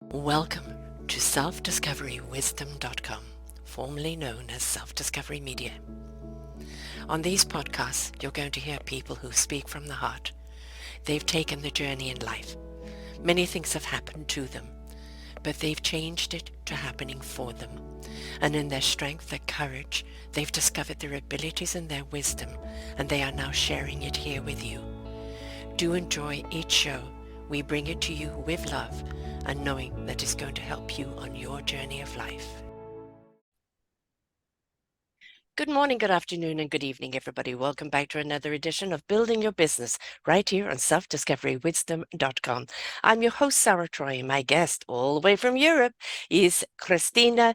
Welcome to selfdiscoverywisdom.com, formerly known as Self-Discovery Media. On these podcasts, you're going to hear people who speak from the heart. They've taken the journey in life. Many things have happened to them, but they've changed it to happening for them. And in their strength, their courage, they've discovered their abilities and their wisdom, and they are now sharing it here with you. Do enjoy each show. We bring it to you with love and knowing that it's going to help you on your journey of life. Good morning, good afternoon, and good evening, everybody. Welcome back to another edition of Building Your Business right here on selfdiscoverywisdom.com. I'm your host, Sarah Troy, and my guest all the way from Europe is Kristina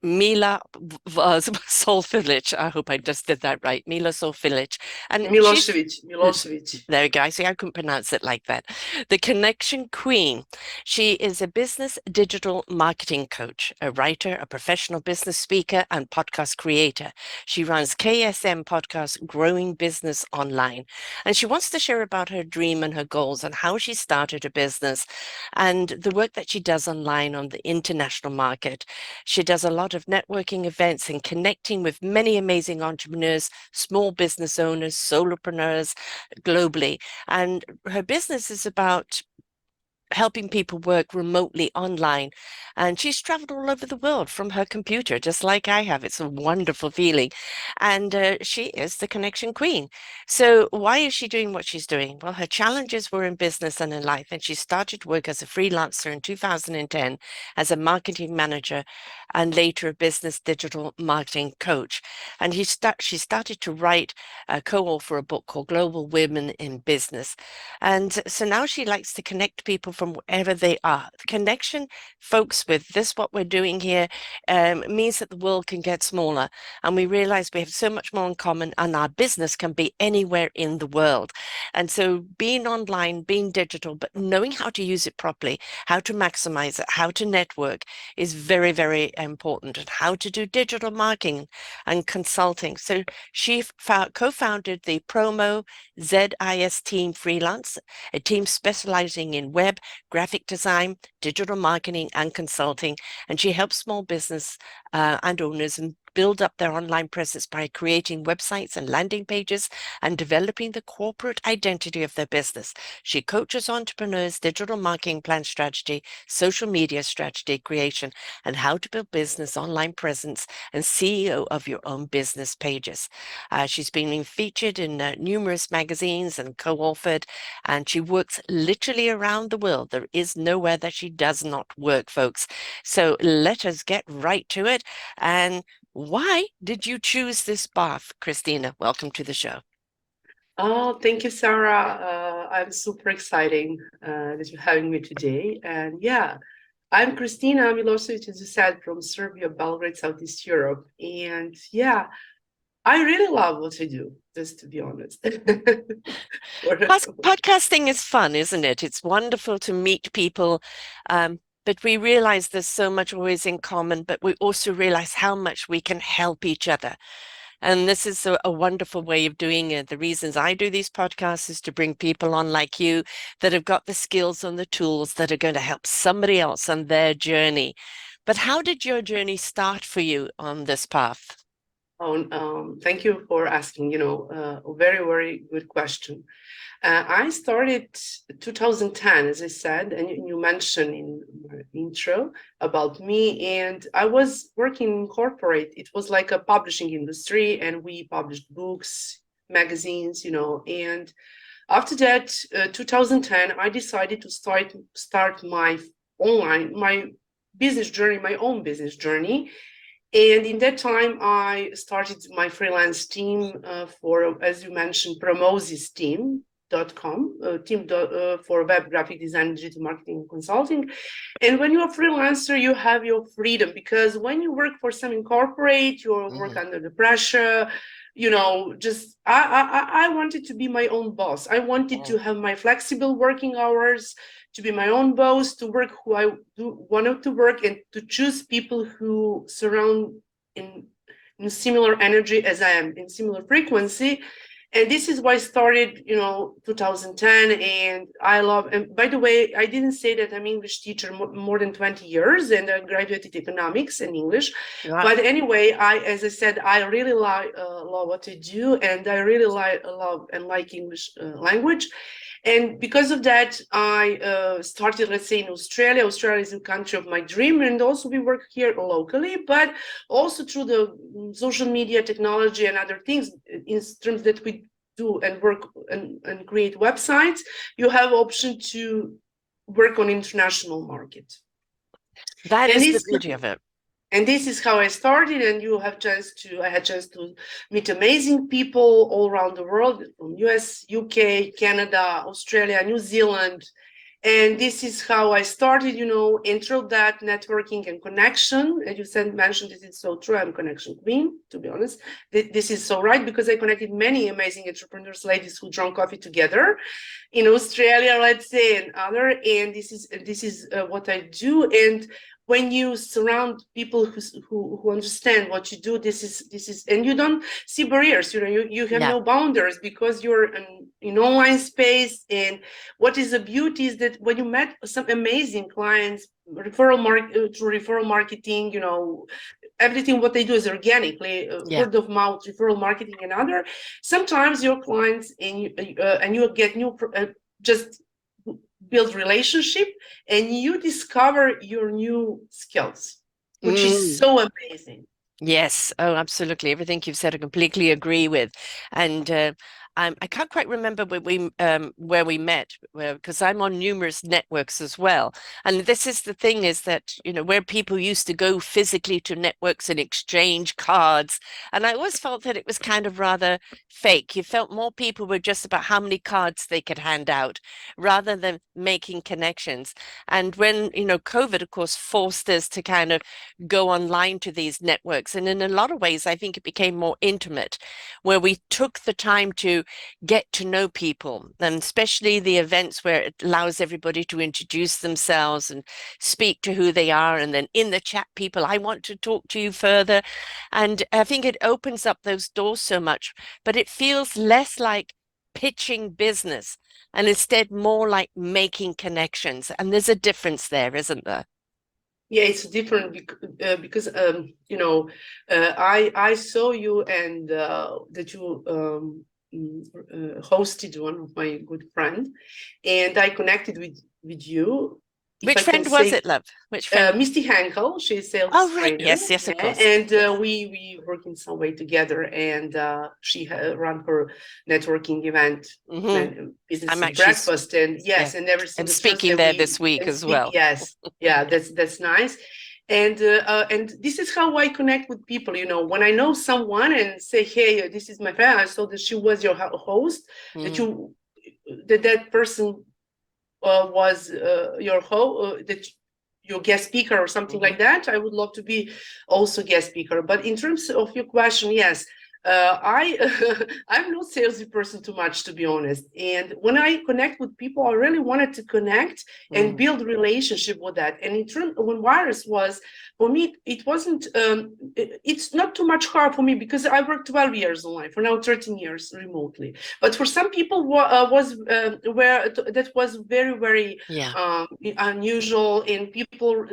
Milosevic. I hope I just did that right. Milosevic. And she's Milosevic. there we go. I see, I couldn't pronounce it like that. The Connection Queen. She is a business digital marketing coach, a writer, a professional business speaker, and podcast creator. She runs KSM Podcast, Growing Business Online. And she wants to share about her dream and her goals and how she started a business and the work that she does online on the international market. She does a lot of networking events and connecting with many amazing entrepreneurs, small business owners, solopreneurs globally. And her business is about helping people work remotely online. And she's traveled all over the world from her computer, just like I have. It's a wonderful feeling. And she is the connection queen. So why is she doing what she's doing? Well, her challenges were in business and in life. And she started work as a freelancer in 2010 as a marketing manager and later a business digital marketing coach. And she started to write, co-author a book called Global Women in Business. And so now she likes to connect people from wherever they are. Connection, folks, with this, what we're doing here, means that the world can get smaller. And we realize we have so much more in common, and our business can be anywhere in the world. And so being online, being digital, but knowing how to use it properly, how to maximize it, how to network is very, very important, and how to do digital marketing and consulting. So she co-founded the Promo ZIS team freelance, a team specializing in web, graphic design, digital marketing, and consulting. And she helps small business and owners and build up their online presence by creating websites and landing pages and developing the corporate identity of their business. She coaches entrepreneurs, digital marketing plan strategy, social media strategy creation, and how to build business online presence and CEO of your own business pages. She's been featured in numerous magazines and co-authored, and she works literally around the world. There is nowhere that she does not work, folks. So let us get right to it. And why did you choose this path, Kristina? Welcome to the show. Oh, thank you, Sarah. I'm super excited that you're having me today. And yeah, I'm Kristina Milosevic, as you said, from Serbia, Belgrade, Southeast Europe. And yeah, I really love what I do, just to be honest. Podcasting is fun, isn't it? It's wonderful to meet people. But we realize there's so much always in common, but we also realize how much we can help each other. And this is a wonderful way of doing it. The reasons I do these podcasts is to bring people on like you that have got the skills and the tools that are going to help somebody else on their journey. But how did your journey start for you on this path? Thank you for asking, a very, very good question. I started 2010, as I said, and you mentioned in my intro about me, and I was working in corporate. It was like a publishing industry, and we published books, magazines, and after that, 2010, I decided to start my business journey, my own business journey. And in that time, I started my freelance team for, as you mentioned, Promozis.com, team for web graphic design, digital marketing, and consulting. And when you're a freelancer, you have your freedom, because when you work for some corporate, you work under the pressure. Just I wanted to be my own boss. I wanted to have my flexible working hours, to be my own boss, to work who I wanted to work, and to choose people who surround in similar energy as I am, in similar frequency. And this is why I started, 2010. And I love, and by the way, I didn't say that I'm English teacher more than 20 years, and I graduated economics and English. Wow. But anyway, as I said, I really love what I do, and I really love and like English language. And because of that, I started, let's say, in Australia. Australia is a country of my dream. And also we work here locally, but also through the social media technology and other things in terms that we do and work and create websites, you have option to work on international market. That And is the beauty of it. And this is how I started. And I had chance to meet amazing people all around the world, from US, UK, Canada, Australia, New Zealand. And this is how I started, intro that networking and connection. As you mentioned, this is so true. I'm connection queen, to be honest. This is so right, because I connected many amazing entrepreneurs, ladies who drank coffee together in Australia, let's say, and other. And this is what I do. And when you surround people who understand what you do, this is, and you don't see barriers. You have no boundaries, because you're in online space. And what is the beauty is that when you met some amazing clients, through referral marketing, everything what they do is organically, word of mouth, referral marketing, and other. Sometimes your clients and you get new just build relationship, and you discover your new skills, which is so amazing. Yes. Oh, absolutely. Everything you've said, I completely agree with. And I can't quite remember where we met, because I'm on numerous networks as well. And this is the thing, is that, where people used to go physically to networks and exchange cards. And I always felt that it was kind of rather fake. You felt more people were just about how many cards they could hand out, rather than making connections. And when, COVID, of course, forced us to kind of go online to these networks. And in a lot of ways, I think it became more intimate, where we took the time to get to know people, and especially the events where it allows everybody to introduce themselves and speak to who they are. And then in the chat, people, I want to talk to you further. And I think it opens up those doors so much, but it feels less like pitching business and instead more like making connections. And there's a difference there, isn't there? Yeah, it's different because I saw you, and that you hosted one of my good friends, and I connected with you. Which friend was it, love? Which friend? Misty Hankel, she's a sales Oh, right. trainer. Yes, of course. And we work in some way together. And she ran her networking event, business breakfast, and and everything. And speaking there this week as well. Yes, yeah, that's nice. And this is how I connect with people. When I know someone and say, "Hey, this is my friend. I saw that she was your host. That person." Was your host, that your guest speaker or something like that. I would love to be also guest speaker. But in terms of your question, yes, I'm not salesy person too much, to be honest. And when I connect with people, I really wanted to connect and build relationship with that. And in terms when virus was, for me, it wasn't. It's not too much hard for me, because I worked 12 years online, for now 13 years remotely. But for some people, that was very, very unusual, and people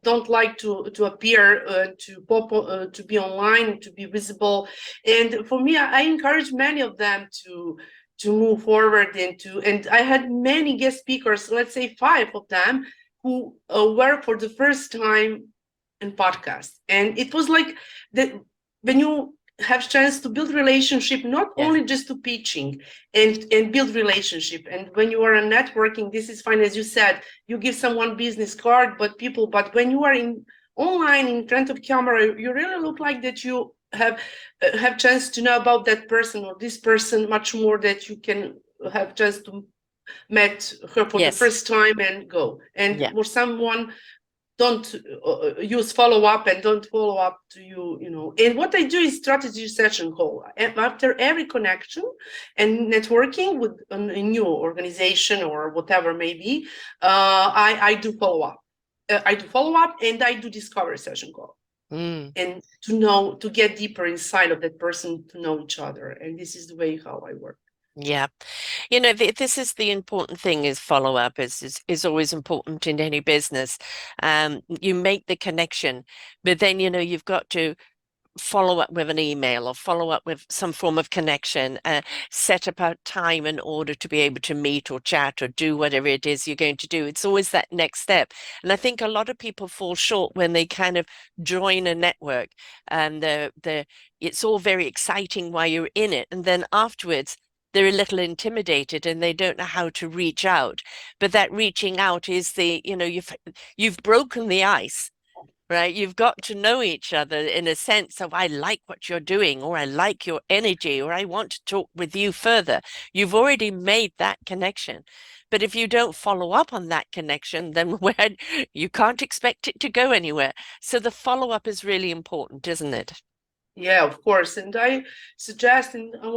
don't like to appear, to pop, to be online, to be visible. And for me, I encourage many of them to move forward, and I had many guest speakers, let's say 5 of them, who were for the first time in podcast. And it was like that, when you have chance to build relationship, not only just to pitching and build relationship. And when you are in networking, this is fine. As you said, you give someone business card, but when you are in online in front of camera, you really look like that you have chance to know about that person or this person much more, that you can have chance to met her for the first time and go. And for someone don't use follow-up and don't follow up to you. And what I do is strategy session call. After every connection and networking with a new organization or whatever maybe, I do follow-up. And I do discovery session call. Mm. and to get deeper inside of that person, to know each other. And this is the way how I work. Yeah. This is the important thing is follow up is always important in any business. You make the connection, but then, you've got to follow up with an email or follow up with some form of connection, set up a time in order to be able to meet or chat or do whatever it is you're going to do. It's always that next step. And I think a lot of people fall short when they kind of join a network and it's all very exciting while you're in it. And then afterwards, they're a little intimidated and they don't know how to reach out. But that reaching out is you've broken the ice, right? You've got to know each other in a sense of, I like what you're doing, or I like your energy, or I want to talk with you further. You've already made that connection. But if you don't follow up on that connection, then you can't expect it to go anywhere. So the follow up is really important, isn't it? Yeah, of course. And I suggest,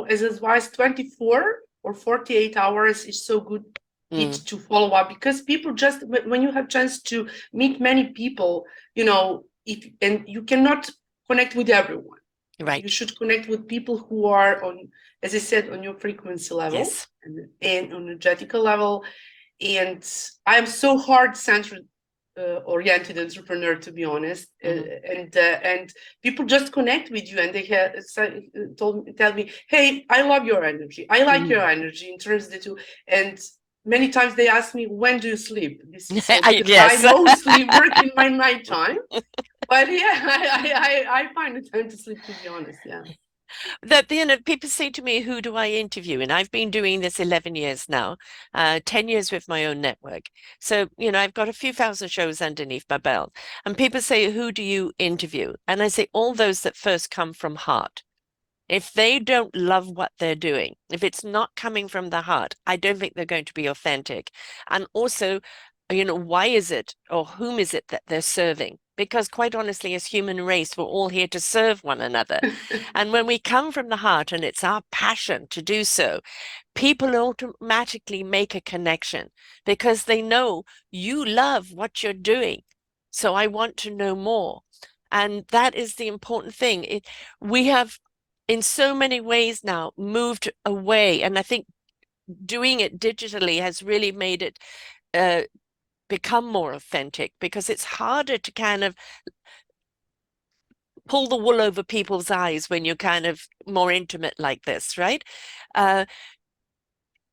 as advice, 24 or 48 hours is so good it Mm, to follow up, because people just, when you have chance to meet many people, if and you cannot connect with everyone. You right. should connect with people who are on, as I said, on your frequency level Yes. and on energetical level. And I am so heart-centered oriented entrepreneur, to be honest. Hmm. And people just connect with you, and they tell me, hey, I love your energy, I like your Mm. energy, in terms that you. And many times they ask me, when do you sleep? This is so, because I Yes. mostly work in my nighttime. But yeah, I find the time to sleep, to be honest. Yeah. That people say to me, who do I interview? And I've been doing this 11 years now, 10 years with my own network. So, I've got a few thousand shows underneath my belt. And people say, who do you interview? And I say, all those that first come from heart. If they don't love what they're doing, if it's not coming from the heart, I don't think they're going to be authentic. And also, why is it or whom is it that they're serving? Because quite honestly, as human race, we're all here to serve one another. And when we come from the heart and it's our passion to do so, people automatically make a connection because they know you love what you're doing. So I want to know more. And that is the important thing. We have, in so many ways now, moved away. And I think doing it digitally has really made it uh, become more authentic because it's harder to kind of pull the wool over people's eyes when you're kind of more intimate like this, right? Uh,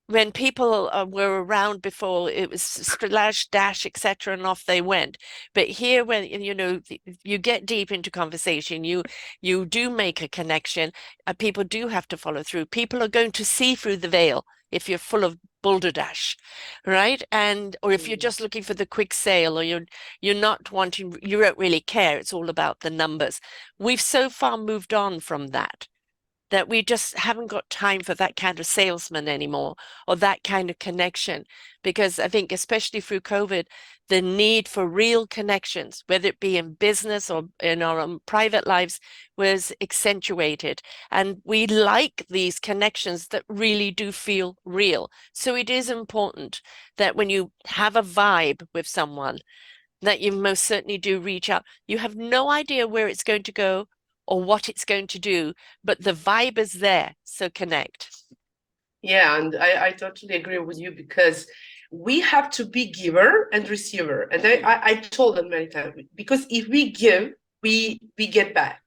when people were around before, it was splash, dash, etc., and off they went. But here, when you get deep into conversation, you do make a connection. People do have to follow through. People are going to see through the veil if you're full of balderdash, right? And or if you're just looking for the quick sale, or you're not wanting, you don't really care. It's all about the numbers. We've so far moved on from that we just haven't got time for that kind of salesman anymore or that kind of connection. Because I think, especially through COVID, the need for real connections, whether it be in business or in our own private lives, was accentuated. And we like these connections that really do feel real. So it is important that when you have a vibe with someone, that you most certainly do reach out. You have no idea where it's going to go or what it's going to do, but the vibe is there. So connect. Yeah, and I totally agree with you, because we have to be giver and receiver. And I told them many times, because if we give, we get back.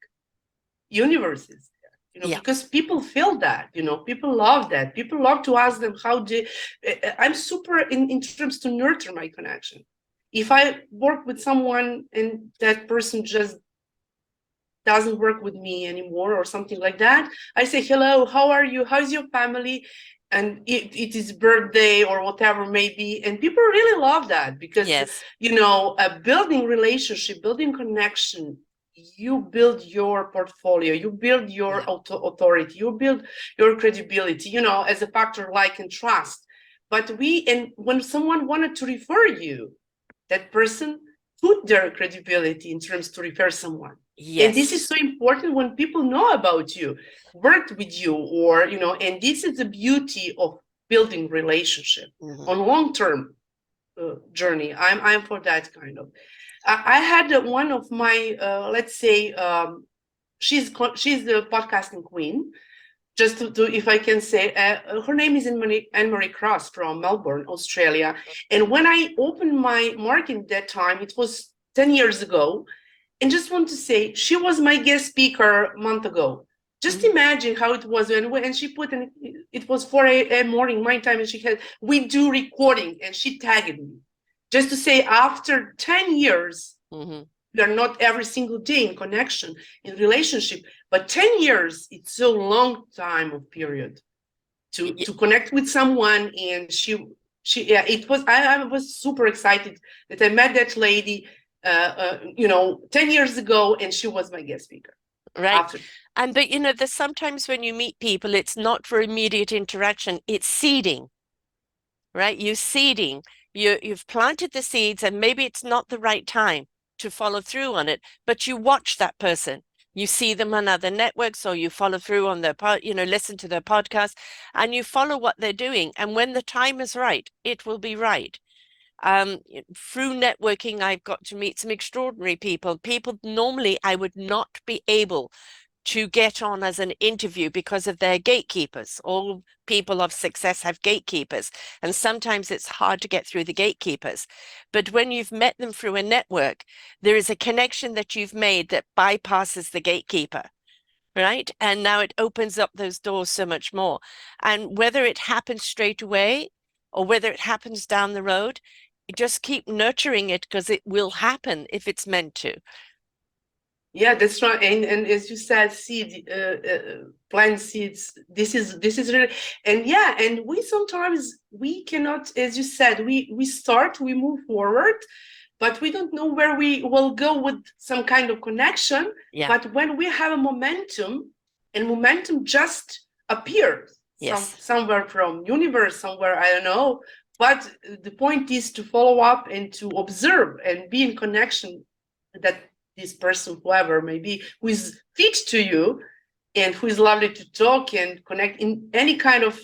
Universe is there, Yeah. because people feel that, people love that. People love to ask them how do. I'm super in terms to nurture my connection. If I work with someone and that person just doesn't work with me anymore or something like that, I say, hello, how are you, how's your family, and it is birthday or whatever maybe, and people really love that, because Yes. building relationship, building connection, you build your portfolio, you build your Yeah. authority, you build your credibility, as a factor like and trust. But and when someone wanted to refer you, that person put their credibility in terms to refer someone. And this Yes. is so important when people know about you, worked with you, or, and this is the beauty of building relationship Mhm. on long term. journey. I'm for that kind of. I had one of my let's say she's the podcasting queen. Just to if I can say, her name is Anne-Marie Cross from Melbourne, Australia. And when I opened my market that time, it was 10 years ago. And just want to say, she was my guest speaker a month ago. Just imagine how it was when she put in, it was 4 a.m. morning, my time, and she had, we do recording, and she tagged me. Just to say, after 10 years, we are not every single day in connection, in relationship, but 10 years, it's a long time of period to connect with someone. And she yeah, it was, I was super excited that I met that lady 10 years ago, and she was my guest speaker. Right. After. But there's sometimes when you meet people, it's not for immediate interaction, it's seeding, right? You're seeding, you've planted the seeds, and maybe it's not the right time to follow through on it, but you watch that person. You see them on other networks, or you follow through on their listen to their podcast, and you follow what they're doing. And when the time is right, it will be right. Through networking, I've got to meet some extraordinary people. People normally I would not be able to get on as an interview because of their gatekeepers. All people of success have gatekeepers, and sometimes it's hard to get through the gatekeepers. But when you've met them through a network, there is a connection that you've made that bypasses the gatekeeper. Right. And now it opens up those doors so much more. And whether it happens straight away or whether it happens down the road, just keep nurturing it, because it will happen if it's meant to. Yeah, that's right. And as you said, plant seeds. This is really, and yeah, and we sometimes we cannot, as you said, we move forward, but we don't know where we will go with some kind of connection. Yeah. But when we have a momentum, and momentum just appears, yes, somewhere from universe, somewhere, I don't know. But the point is to follow up and to observe and be in connection that this person, whoever maybe, who is fit to you and who is lovely to talk and connect in any kind of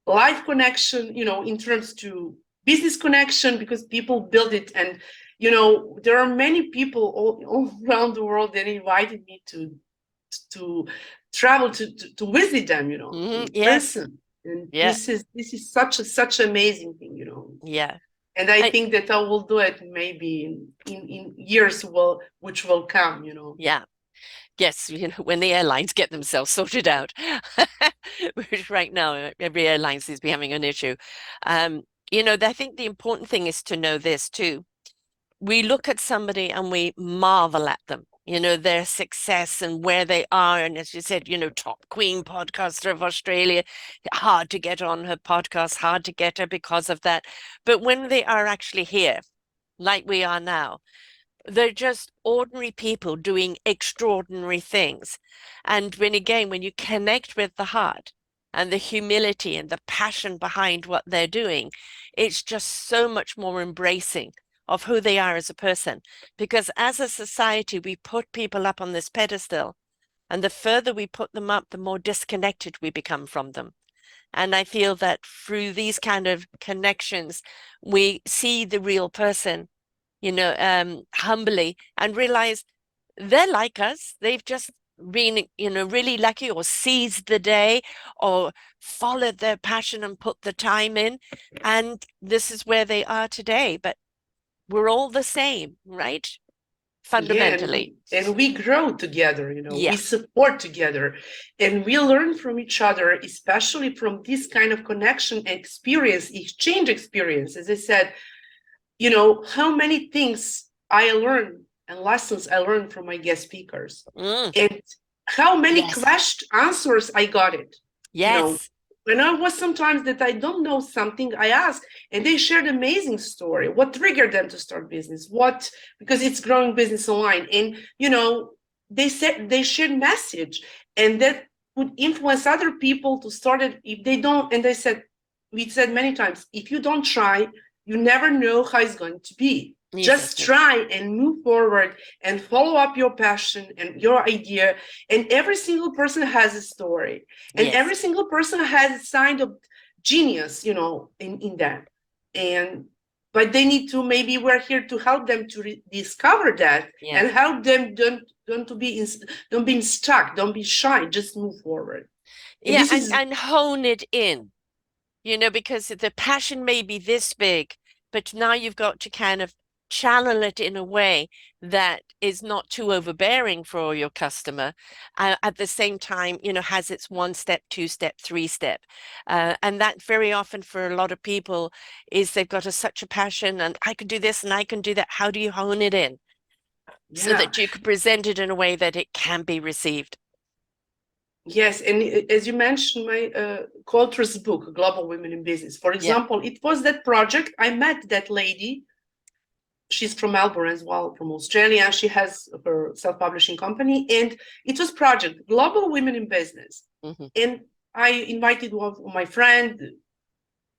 life connection, in terms to business connection, because people build it. And, there are many people all around the world that invited me to travel to visit them, in yes. person. And Yeah. this is such amazing thing, Yeah. And I think that I will do it maybe in years which will come, Yeah. Yes, when the airlines get themselves sorted out, which right now every airline seems to be having an issue. I think the important thing is to know this too. We look at somebody and we marvel at them, their success and where they are. And as you said, top queen podcaster of Australia, hard to get on her podcast, hard to get her because of that. But when they are actually here, like we are now, they're just ordinary people doing extraordinary things. And when you connect with the heart and the humility and the passion behind what they're doing, it's just so much more embracing of who they are as a person. Because as a society, we put people up on this pedestal, and the further we put them up, the more disconnected we become from them. And I feel that through these kind of connections, we see the real person, humbly, and realize they're like us. They've just been, really lucky, or seized the day, or followed their passion and put the time in. And this is where they are today. But we're all the same, right? Fundamentally. Yeah, and we grow together, Yeah. we support together, and we learn from each other, especially from this kind of connection and exchange experience. As I said, how many things I learned and lessons I learned from my guest speakers, and how many answers I got it. Yes. When I was sometimes that I don't know something, I ask, and they shared amazing story. What triggered them to start business? Because it's growing business online, and they said they shared message, and that would influence other people to start it if they don't. And we said many times, if you don't try, you never know how it's going to be. Just try and move forward and follow up your passion and your idea. And every single person has a story, and every single person has a sign of genius, in them. And but they need to, maybe we're here to help them to discover that and help them don't be stuck, don't be shy, just move forward. And Yeah, this is and hone it in, because the passion may be this big, but now you've got to kind of channel it in a way that is not too overbearing for your customer. At the same time, has its one step, two step, three step. And that very often for a lot of people is they've got such a passion and I can do this and I can do that. How do you hone it in so yeah. that you can present it in a way that it can be received? Yes, and as you mentioned, my co-author's book, Global Women in Business, for Yeah. example, it was that project. I met that lady. She's from Melbourne as well, from Australia. She has her self-publishing company, and it was project Global Women in Business. Mm-hmm. And I invited one of my friend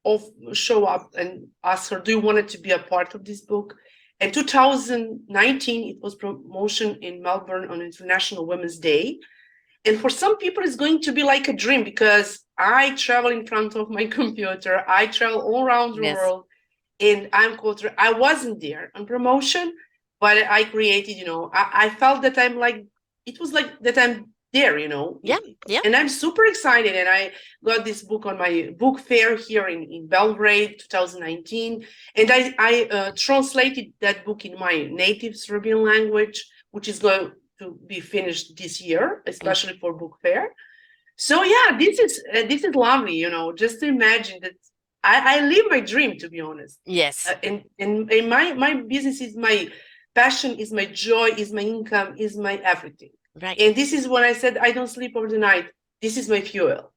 of show up and ask her, "Do you want to be a part of this book?" In 2019, it was promotion in Melbourne on International Women's Day. And for some people, it's going to be like a dream because I travel in front of my computer. I travel all around the Yes. world, and I'm cultural. I wasn't there on promotion, but I created. I felt that I'm like it was like that I'm there. Yeah. Yeah. And I'm super excited. And I got this book on my book fair here in Belgrade, 2019, and I translated that book in my native Serbian language, which is going to be finished this year, Mm. especially for book fair. So yeah, this is lovely, just to imagine that I live my dream, to be honest. Yes. And my business is my passion, is my joy, is my income, is my everything. Right. And this is when I said I don't sleep over the night. This is my fuel.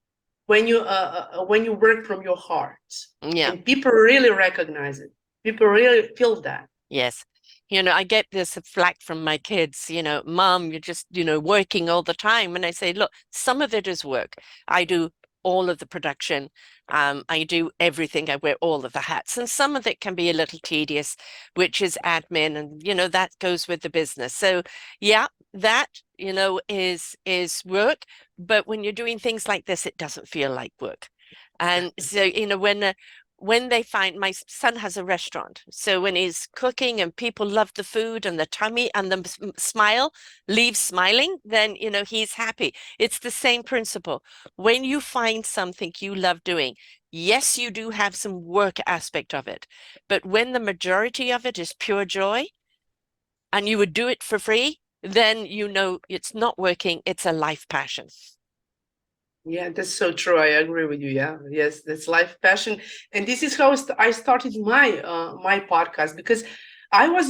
When you work from your heart, Yeah. and people really recognize it, people really feel that. Yes. I get this flack from my kids, Mom, you're just, working all the time. And I say, look, some of it is work. I do all of the production. I do everything. I wear all of the hats. And some of it can be a little tedious, which is admin. And, that goes with the business. So yeah, that, is work. But when you're doing things like this, it doesn't feel like work. And so, when they find my son has a restaurant. So when he's cooking and people love the food and the tummy and the smile leaves smiling, then, he's happy. It's the same principle. When you find something you love doing, yes, you do have some work aspect of it, but when the majority of it is pure joy and you would do it for free, then it's not working, it's a life passion. Yeah, that's so true. I agree with you. Yeah, yes, that's life passion, and this is how I started my podcast because I was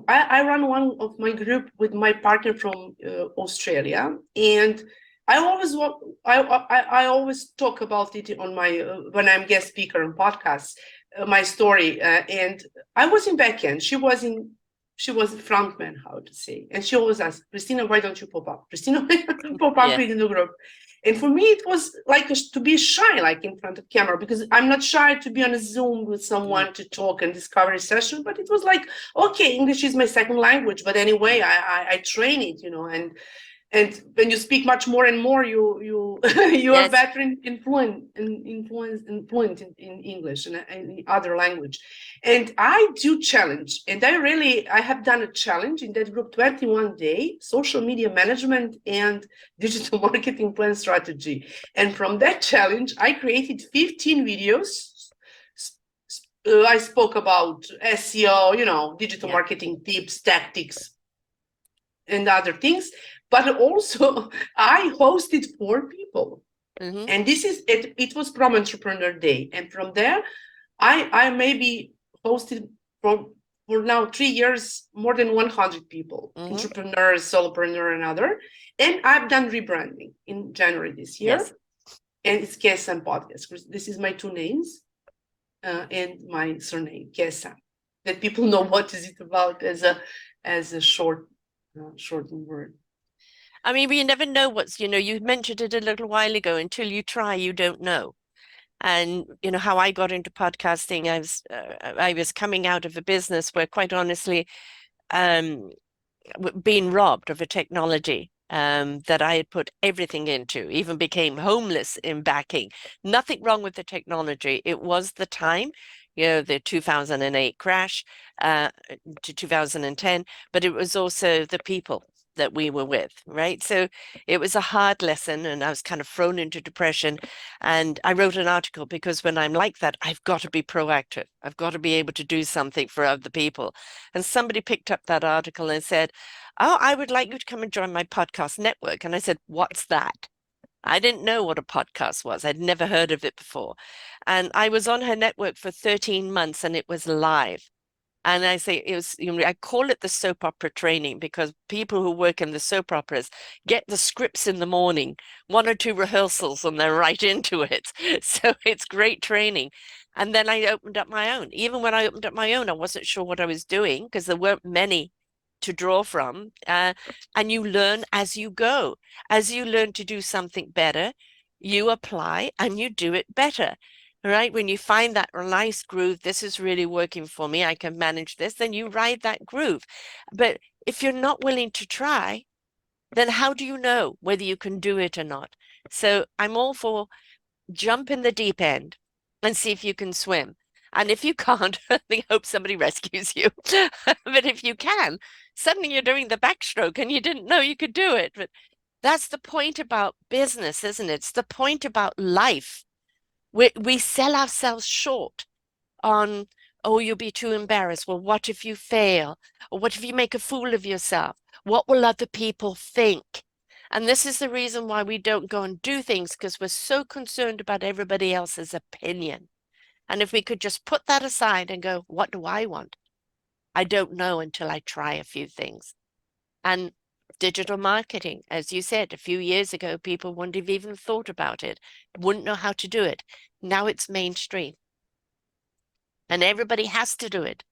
I run one of my group with my partner from Australia, and I always talk about it on my when I'm guest speaker on podcasts, my story, and I was in backend. She was frontman, how to say, and she always asked, Kristina, why don't you pop up? Kristina, why don't you pop up Yeah. in the group? And for me, it was like to be shy, like in front of camera, because I'm not shy to be on a Zoom with someone to talk and discovery session. But it was like, okay, English is my second language, but anyway, I train it, and when you speak much more and more, you you are Yes. better in fluent in English and in other language. And I do challenge, and I have done a challenge in that group, 21-day social media management and digital marketing plan strategy. And from that challenge, I created 15 videos. I spoke about SEO, digital marketing tips, tactics, and other things, but also I hosted 4 people. Mm-hmm. And this is it. It was Prom Entrepreneur Day, and from there, I maybe hosted for now 3 years more than 100 people, Mm-hmm. entrepreneurs, solopreneur, and other. And I've done rebranding in January this year, Yes. and it's Kesam Podcast. This is my two names and my surname Kesam. That people know what is it about as a shortened word. I mean, we never know you mentioned it a little while ago. Until you try, you don't know. And how I got into podcasting, I was coming out of a business where, quite honestly, um, being robbed of a technology that I had put everything into, even became homeless in backing. Nothing wrong with the technology. It was the time. the 2008 crash to 2010, but it was also the people that we were with, right? So it was a hard lesson, and I was kind of thrown into depression. And I wrote an article because when I'm like that, I've got to be proactive. I've got to be able to do something for other people. And somebody picked up that article and said, "Oh, I would like you to come and join my podcast network." And I said, "What's that?" I didn't know what a podcast was. I'd never heard of it before. And I was on her network for 13 months and it was live. And I say it was, I call it the soap opera training because people who work in the soap operas get the scripts in the morning, one or two rehearsals, and they're right into it. So it's great training. And then I opened up my own. Even when I opened up my own, I wasn't sure what I was doing because there weren't many to draw from. And you learn as you go. As you learn to do something better, you apply and you do it better. Right? When you find that nice groove, this is really working for me, I can manage this, then you ride that groove. But if you're not willing to try, then how do you know whether you can do it or not? So I'm all for jump in the deep end and see if you can swim. And if you can't, I hope somebody rescues you. But if you can, suddenly you're doing the backstroke and you didn't know you could do it. But that's the point about business, isn't it? It's the point about life. We sell ourselves short on, oh, you'll be too embarrassed. Well, what if you fail? Or what if you make a fool of yourself? What will other people think? And this is the reason why we don't go and do things because we're so concerned about everybody else's opinion. And if we could just put that aside and go, what do I want? I don't know until I try a few things. And digital marketing, as you said, a few years ago, people wouldn't have even thought about it, wouldn't know how to do it. Now it's mainstream. And everybody has to do it.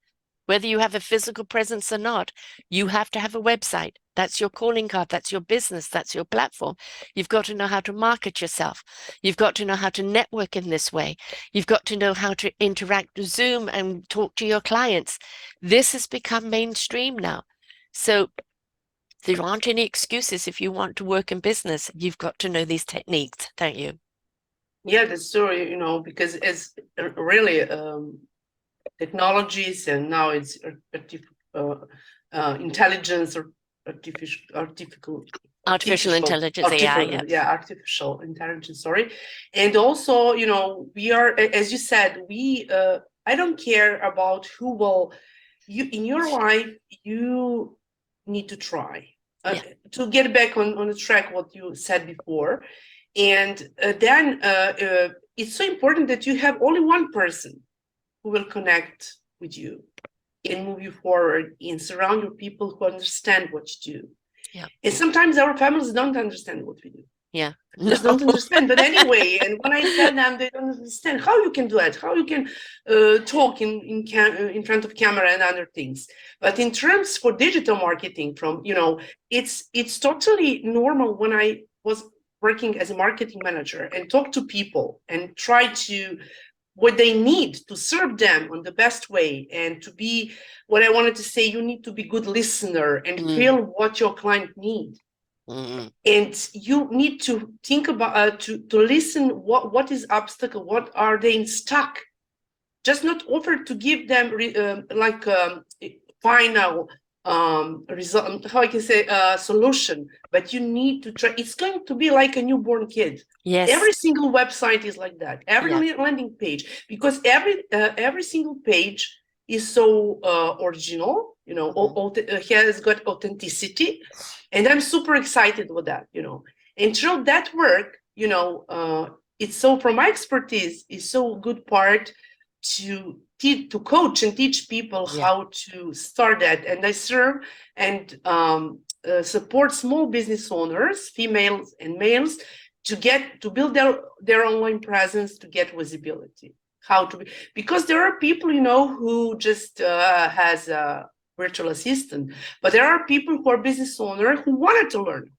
Whether you have a physical presence or not, you have to have a website. That's your calling card. That's your business. That's your platform. You've got to know how to market yourself. You've got to know how to network in this way. You've got to know how to interact with Zoom and talk to your clients. This has become mainstream now. So there aren't any excuses if you want to work in business. You've got to know these techniques, don't you? Yeah, that's true, because it's really technologies, and now it's intelligence or artificial intelligence, AI, yeah. Artificial intelligence, sorry. And also, we are, as you said, I don't care about who will, in your life, you need to try to get back on the track, what you said before. And then it's so important that you have only one person who will connect with you and move you forward and surround your people who understand what you do. Yeah. And sometimes our families don't understand what we do. Yeah. Just don't understand. But anyway, and when I tell them, they don't understand how you can do it, how you can talk in front of camera and other things. But in terms for digital marketing, it's totally normal when I was working as a marketing manager and talk to people and try to what they need to serve them on the best way, and to be what I wanted to say, you need to be good listener and feel what your client needs. And you need to think about to listen what is obstacle, what are they in stuck, just not offer to give them final result, how I can say solution, but you need to try. It's going to be like a newborn kid. Yes. Every single website is like that. Every landing page, because every single page is so original, has got authenticity, and I'm super excited with that, And through that work, it's so, from my expertise, is so good part to coach and teach people how to start that. And I serve and support small business owners, females and males, to build their online presence, to get visibility. Because there are people, who just has a virtual assistant, but there are people who are business owners who wanted to learn,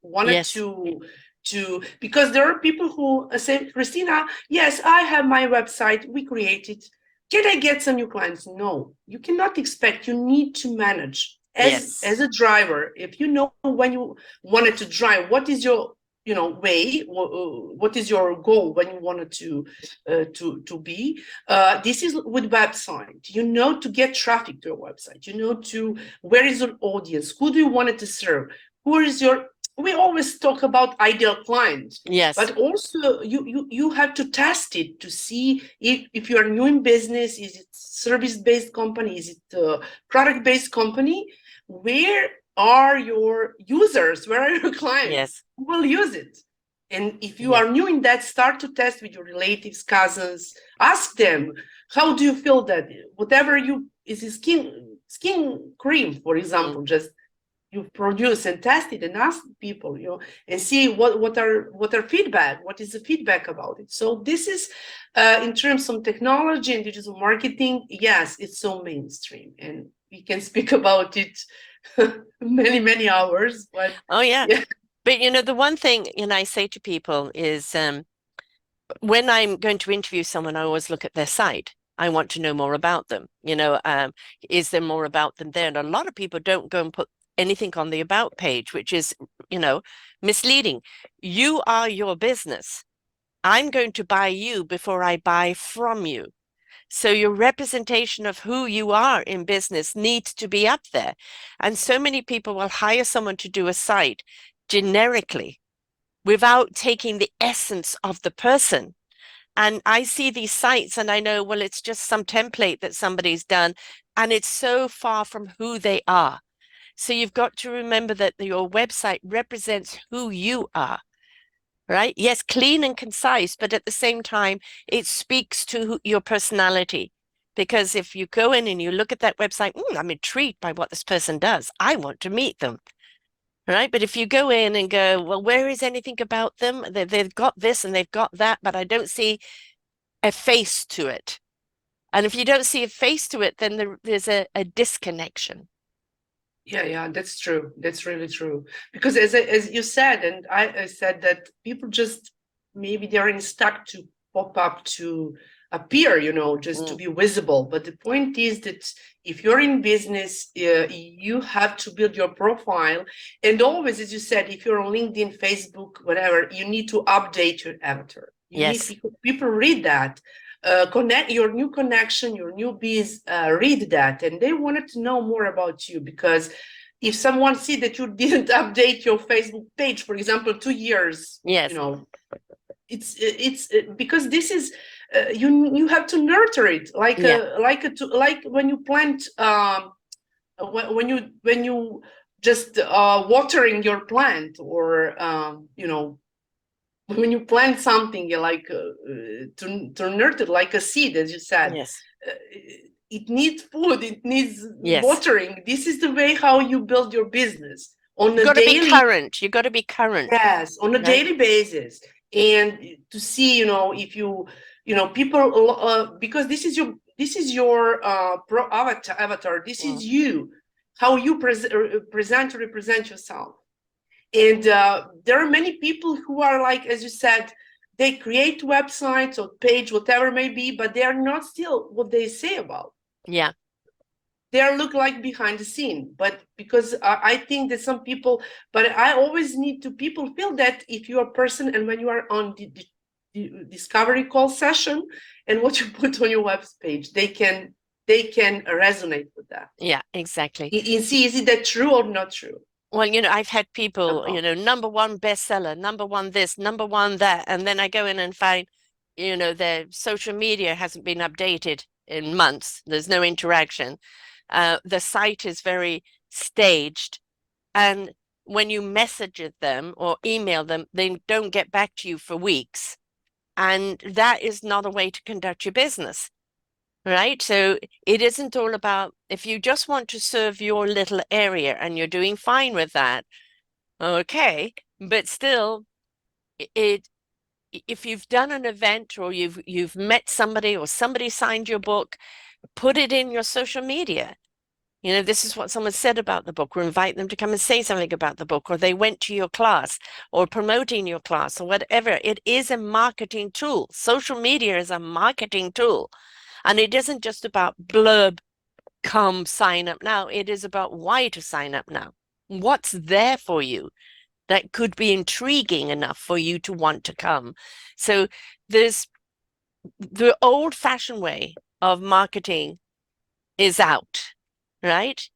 because there are people who say, Kristina, yes, I have my website, we create it. Can I get some new clients? No, you cannot expect. You need to manage as a driver. If you know when you wanted to drive, what is your way. What is your goal when you wanted to be? This is with website. To get traffic to your website. To where is your audience? Who do you want it to serve? Who is your We always talk about ideal client, Yes. but also you have to test it to see if you are new in business. Is it service-based company? Is it a product-based company? Where are your users? Where are your clients Yes. who will use it? And if you Yes. are new in that, start to test with your relatives, cousins. Ask them, how do you feel that whatever is a skin cream, for Mm. example, just you produce and test it and ask people, and see what are feedback. What is the feedback about it? So this is in terms of technology and digital marketing. Yes, it's so mainstream, and we can speak about it many hours. But Oh, yeah. yeah, But the one thing, I say to people is when I'm going to interview someone, I always look at their site. I want to know more about them. Is there more about them there? And a lot of people don't go and put anything on the about page, which is, misleading. You are your business. I'm going to buy you before I buy from you. So your representation of who you are in business needs to be up there. And so many people will hire someone to do a site generically without taking the essence of the person. And I see these sites and I know, well, it's just some template that somebody's done, and it's so far from who they are. So you've got to remember that your website represents who you are, right? Yes, clean and concise, but at the same time, it speaks to your personality. Because if you go in and you look at that website, I'm intrigued by what this person does. I want to meet them. Right. But if you go in and go, well, where is anything about them? They've got this and they've got that, but I don't see a face to it. And if you don't see a face to it, then there's a disconnection. yeah, that's true. That's really true. Because as you said, and I said that people just maybe they're in stuck to pop up to appear, just to Mm. be visible. But the point is that if you're in business, you have to build your profile. And always, as you said, if you're on LinkedIn, Facebook, whatever, you need to update your avatar. You need Yes. people read that. Connect your new connection, your newbies read that, and they wanted to know more about you. Because if someone see that you didn't update your Facebook page, for example, 2 years, Yes. it's because this is you have to nurture it Yeah. like when you plant when you just watering your plant, or when you plant something, you like to nurture like a seed, as you said. Yes. uh, it needs food, it needs Yes. watering. This is the way how you build your business on You a got to be daily. current. You got to be current, Yes, on a right? daily basis. And to see, if people, because this is your avatar. This Mm. is you, how you present to represent yourself. And there are many people who are like, as you said, they create websites or page, whatever it may be, but they are not still what they say about. Yeah. They are look like behind the scene. But because I think that some people, but I always need to people feel that if you are a person, and when you are on the discovery call session, and what you put on your web page, they can resonate with that. Yeah, exactly. You see, is it that true or not true? Well, I've had people, Somehow. number one bestseller, number one this, number one that, and then I go in and find, their social media hasn't been updated in months. There's no interaction. The site is very staged, and when you message them or email them, they don't get back to you for weeks. And that is not a way to conduct your business, right? So it isn't all about if you just want to serve your little area and you're doing fine with that, okay. But still, it if you've done an event or you've met somebody or somebody signed your book, put it in your social media. This is what someone said about the book, or invite them to come and say something about the book, or they went to your class, or promoting your class, or whatever. It is a marketing tool. Social media is a marketing tool. And it isn't just about blurb, come sign up now. It is about why to sign up now. What's there for you? that could be intriguing enough for you to want to come. So there's the old-fashioned way of marketing is out, right?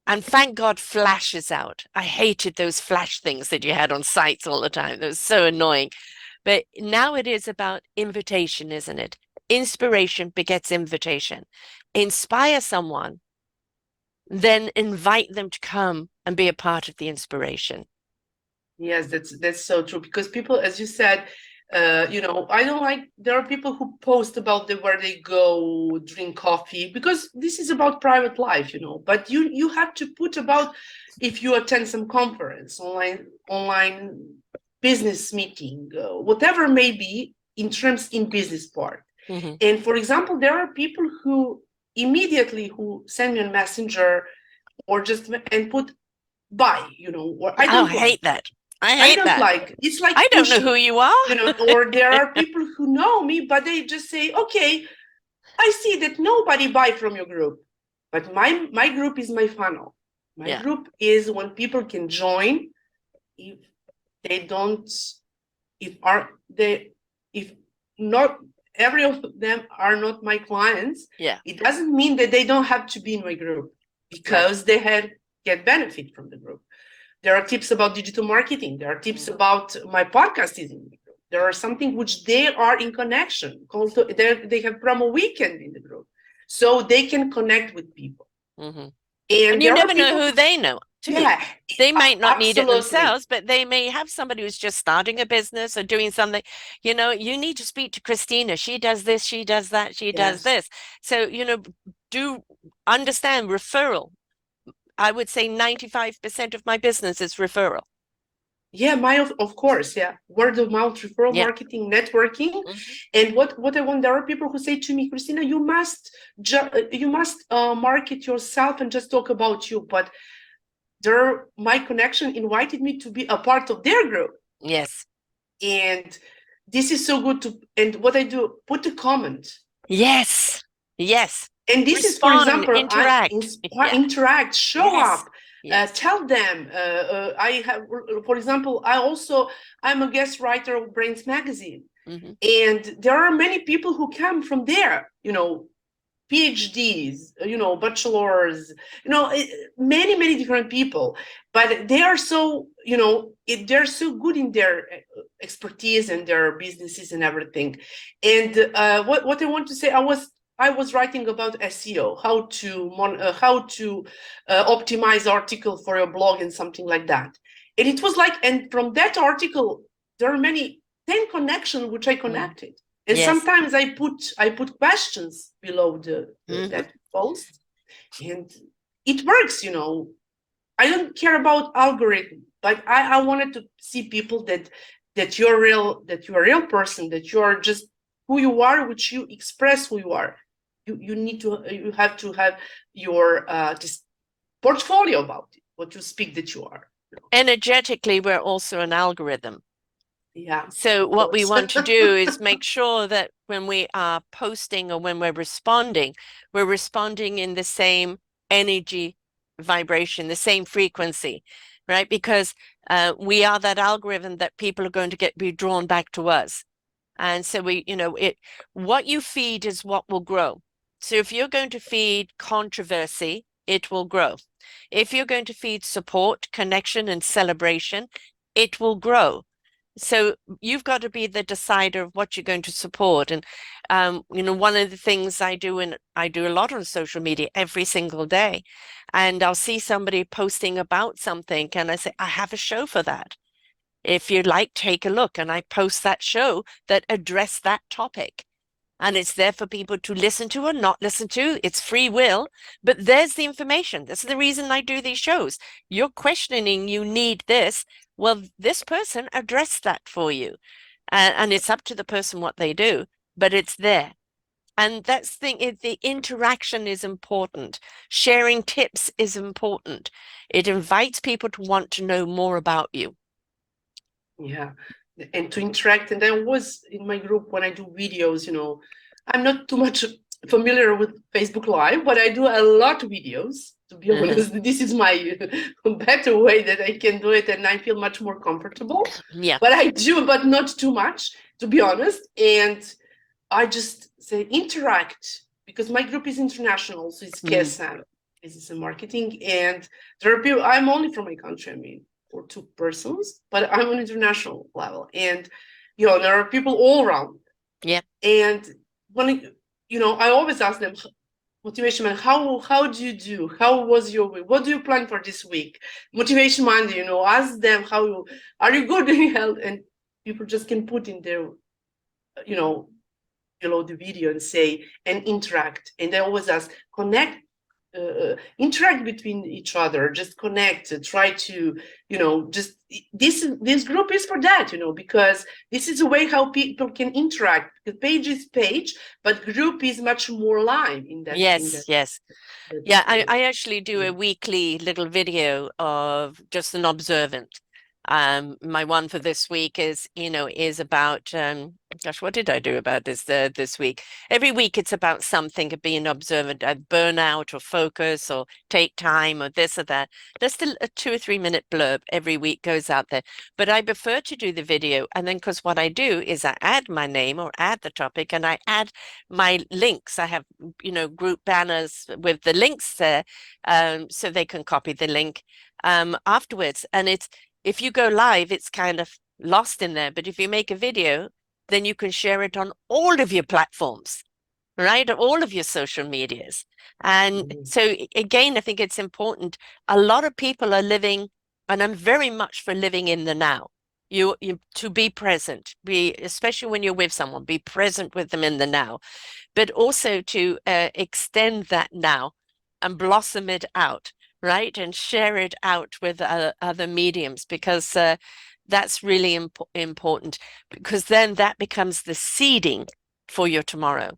And thank God Flash is out. I hated those Flash things that you had on sites all the time. That was so annoying. But now it is about invitation, isn't it? Inspiration begets invitation. Inspire someone, then invite them to come and be a part of the inspiration. Yes, that's so true. Because people, as you said, I don't like, there are people who post about where they go drink coffee, because this is about private life, but you have to put about, if you attend some conference, online business meeting, whatever may be, in business part. Mm-hmm. And for example, there are people who immediately who send me a messenger, or just and put buy, or I Oh, I don't like. hate that. I I hate don't that. like. It's like I don't know who pushing, you are. or there are people who know me, but they just say, okay, I see that nobody buy from your group, but my group is my funnel. My Yeah. group is when people can join. If they don't, if are they, if not every of them are not my clients, Yeah. it doesn't mean that they don't have to be in my group, Right. because they had get benefit from the group. There are tips about digital marketing. There are tips about my podcast is in the group. There are something which they are in connection. They have promo weekend in the group, so they can connect with people. Mm-hmm. And And you there are never know people, who they know too. yeah, They might not need it absolutely, themselves, but they may have somebody who's just starting a business or doing something. You need to speak to Kristina. She does this, she does that, she does yes. this. So, do understand referral. I would say 95% of my business is referral. Yeah, of course, yeah. Word of mouth, referral Yeah. marketing, networking. Mm-hmm. And what I want, there are people who say to me, Kristina, you must market yourself and just talk about you. But my connection invited me to be a part of their group. Yes. And this is so good and what I do, put a comment. Yes. Yes. And this is, for Respond, example, I interact. inspire, Yeah. interact, show Yes. up, Yes. tell them. I have, for example, I'm a guest writer of Brains Magazine, Mm-hmm. and there are many people who come from there. PhDs, bachelors, many, many different people, but they are so, they're so good in their expertise and their businesses and everything. And what I want to say, I was writing about SEO, how to optimize article for your blog and something like that. And it was like, and from that article, there are many 10 connections which I Mm. connected. And Yes. sometimes I put questions below Mm-hmm. that post, and it works. I don't care about algorithm, but I wanted to see people that you're real, that you're a real person, that you are just who you are, which you express who you are. You have to have your this portfolio about it, what you speak that you are. Energetically, we're also an algorithm. Yeah, So of what we course. want to do is make sure that when we are posting or when we're responding in the same energy vibration, the same frequency, right? Because we are that algorithm that people are going to be drawn back to us. And so what you feed is what will grow. So if you're going to feed controversy, it will grow. If you're going to feed support, connection, and celebration, it will grow. So you've got to be the decider of what you're going to support. And one of the things I do, and I do a lot on social media every single day, and I'll see somebody posting about something, and I say, I have a show for that. If you'd like, take a look. And I post that show that address that topic. And it's there for people to listen to or not listen to. It's free will, but there's the information. This is the reason I do these shows. You're questioning, you need this. Well, this person addressed that for you. And it's up to the person what they do, but it's there. And that's the interaction is important. Sharing tips is important. It invites people to want to know more about you. Yeah, and to interact. And I was in my group when I do videos, I'm not too much familiar with Facebook Live, but I do a lot of videos. To be honest, this is my better way that I can do it, and I feel much more comfortable. Yeah. But I do, but not too much, to be honest. And I just say interact, because my group is international, so it's KSM, business and marketing, and there are people. I'm only from my country, I mean, or two persons, but I'm on international level, and there are people all around. Yeah. And when I always ask them, motivation man, how do you do? How was your week? What do you plan for this week? Motivation Monday, ask them are you good in health? And people just can put in their, below the video and say and interact. And I always ask, connect, interact between each other, just connect, try to, just this group is for that, because this is a way how people can interact. The page is page, but group is much more live in that. Yes, yes. Yeah, I actually do a weekly little video of just an observant. My one for this week is about gosh, what did I do about this week? Every week it's about something of being observant, burnout or focus or take time or this or that. Just a 2 or 3 minute blurb every week goes out there. But I prefer to do the video, and then because what I do is I add my name or add the topic, and I add my links. I have group banners with the links there, so they can copy the link afterwards. And if you go live, it's kind of lost in there. But if you make a video, then you can share it on all of your platforms, right? All of your social medias. And so again, I think it's important. A lot of people are living, and I'm very much for living in the now. You to be present, especially when you're with someone, be present with them in the now, but also to extend that now and blossom it out, right? And share it out with other mediums, because that's really important, because then that becomes the seeding for your tomorrow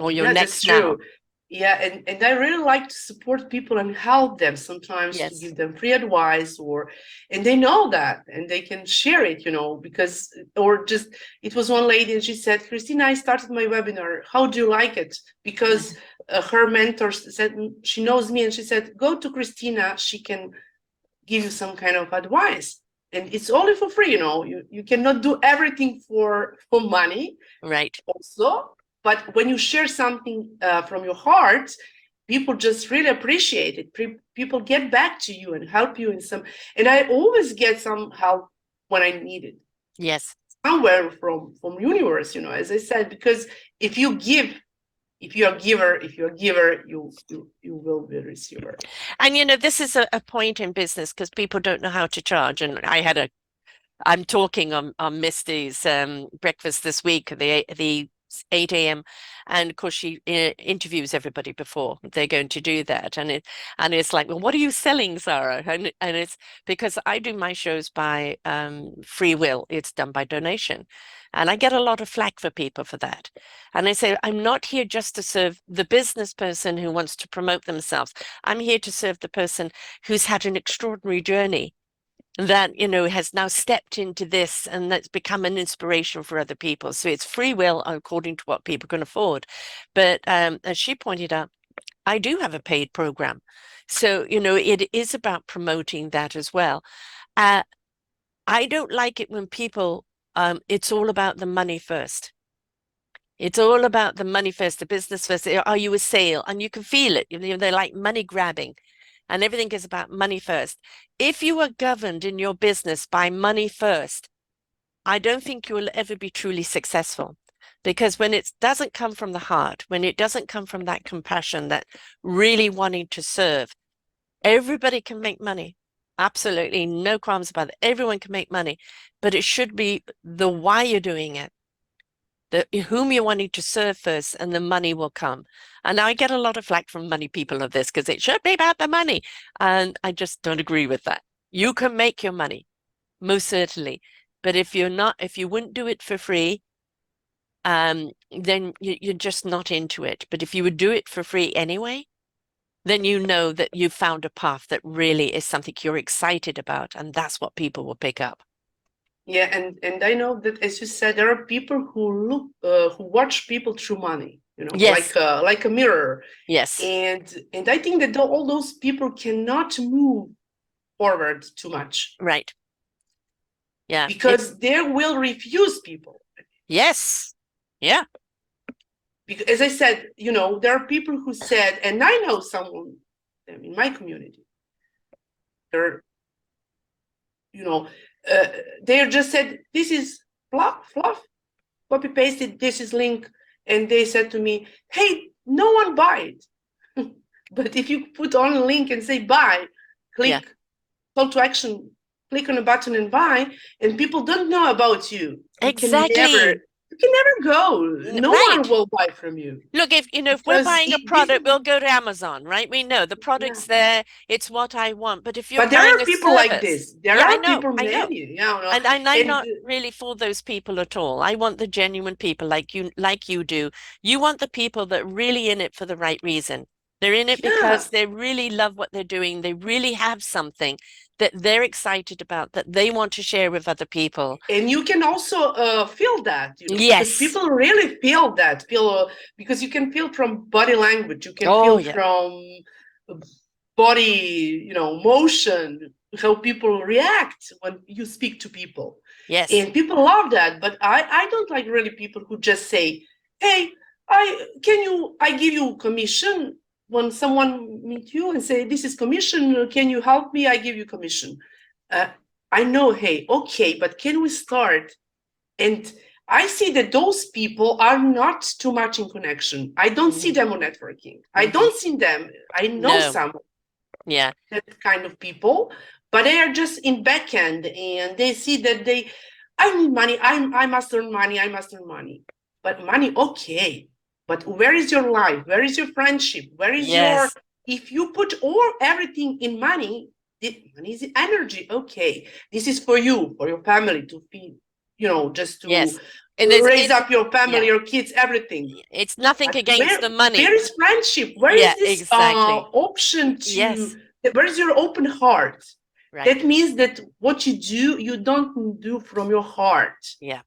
or your next now. Yeah, and I really like to support people and help them sometimes, to Yes. give them free advice, and they know that and they can share it, because, or just, it was one lady and she said, Kristina, I started my webinar. How do you like it? Because her mentor said, she knows me, and she said, go to Kristina. She can give you some kind of advice. And it's only for free, you cannot do everything for money. Right. Also, but when you share something from your heart, people just really appreciate it. People get back to you and help you in some. And I always get some help when I need it. Yes. Somewhere from universe, as I said, because if you give, if you're a giver, you will be a receiver. And this is a point in business, because people don't know how to charge. And I'm talking on Misty's breakfast this week, the 8 a.m. And of course, she interviews everybody before they're going to do that. And it's like, well, what are you selling, Sarah? And it's because I do my shows by free will. It's done by donation. And I get a lot of flack for people for that. And I say, I'm not here just to serve the business person who wants to promote themselves. I'm here to serve the person who's had an extraordinary journey that has now stepped into this, and that's become an inspiration for other people. So it's free will according to what people can afford. But as she pointed out, I do have a paid program, so it is about promoting that as well. I don't like it when people it's all about the money first. It's all about the money first, the business first. Are you a sale? And you can feel it. They're like money grabbing, and everything is about money first. If you are governed in your business by money first, I don't think you will ever be truly successful. Because when it doesn't come from the heart, when it doesn't come from that compassion, that really wanting to serve, everybody can make money. Absolutely no qualms about it. Everyone can make money, but it should be the why you're doing it, whom you're wanting to serve first, and the money will come. And I get a lot of flack from money people of this, because it should be about the money. And I just don't agree with that. You can make your money, most certainly. But if you wouldn't do it for free, then you're just not into it. But if you would do it for free anyway, then you know that you've found a path that really is something you're excited about. And that's what people will pick up. Yeah, and I know that, as you said, there are people who watch people through money. Yes. like a mirror. Yes. And I think that all those people cannot move forward too much Right. Yeah. because they will refuse people. Yes. Yeah. Because, as I said, there are people who said, and I know someone in my community, they're, you know, they just said, this is fluff, copy pasted, this is link. And they said to me, hey, no one buy it. But if you put on a link and say buy, click call to action, click on a button and buy, and people don't know about you, Exactly. you can never go. No Right. one will buy from you. Look, if we're Because buying a this product, is, we'll go to Amazon, right? We know the yeah. product's there. It's what I want. But if you're But there buying are a people like service, this. There yeah, are people, I know. many, And I'm and not really for those people at all. I want the genuine people like you do. You want the people that are really in it for the right reason. They're in it yeah. because they really love what they're doing. They really have something that they're excited about that they want to share with other people. And you can also feel that, because Yes. people really feel that, because you can feel from body language, you can Oh, feel yeah. from body, motion, how people react when you speak to people. Yes. And people love that. But I don't like really people who just say, hey, I give you commission. When someone meet you and say, this is commission, can you help me? I give you commission. Uh, I know, hey, okay, but can we start? And I see that those people are not too much in connection. I don't see Hmm. them on networking. I Hmm. don't see them. I know No. some Yeah. that kind of people, but they are just in backend and they see that I need money. I must earn money. I must earn money. But money, okay. But where is your life? Where is your friendship? Where is your, Yes. if you put all everything in money, money is energy. Okay. This is for you, for your family to feed, just to Yes. And there's raise it. up your family, Yeah. your kids, everything. It's nothing But against the where money. is friendship? Where is Yeah, this exactly. option to? Yes. Where is your open heart? Right. That means that what you do, you don't do from your heart, Yeah.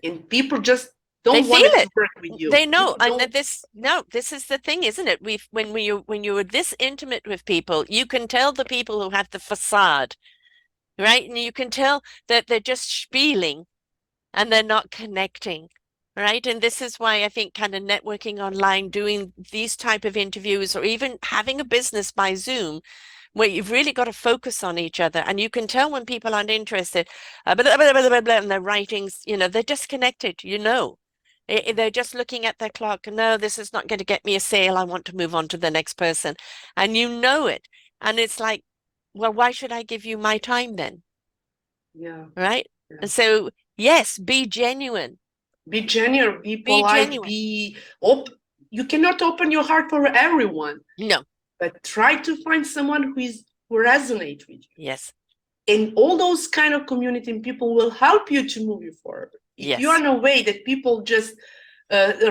and people just They don't feel want it to it. work with you. They know. People And don't. that this no, this is the thing, isn't it? When you are this intimate with people, you can tell the people who have the facade, right? And you can tell that they're just spieling and they're not connecting. Right. And this is why I think kind of networking online, doing these type of interviews, or even having a business by Zoom, where you've really got to focus on each other. And you can tell when people aren't interested, blah, blah, blah, blah, blah, and their writings, they're disconnected, They're just looking at their clock. No, this is not going to get me a sale. I want to move on to the next person. And you know it. And it's like, well, why should I give you my time then? Yeah, Right? yeah. And so, yes, be genuine. Be genuine, be Be polite, genuine. be open. You cannot open your heart for everyone, No. but try to find someone who resonate with you. Yes. And all those kind of community and people will help you to move you forward. If you are Yes. in a way that people just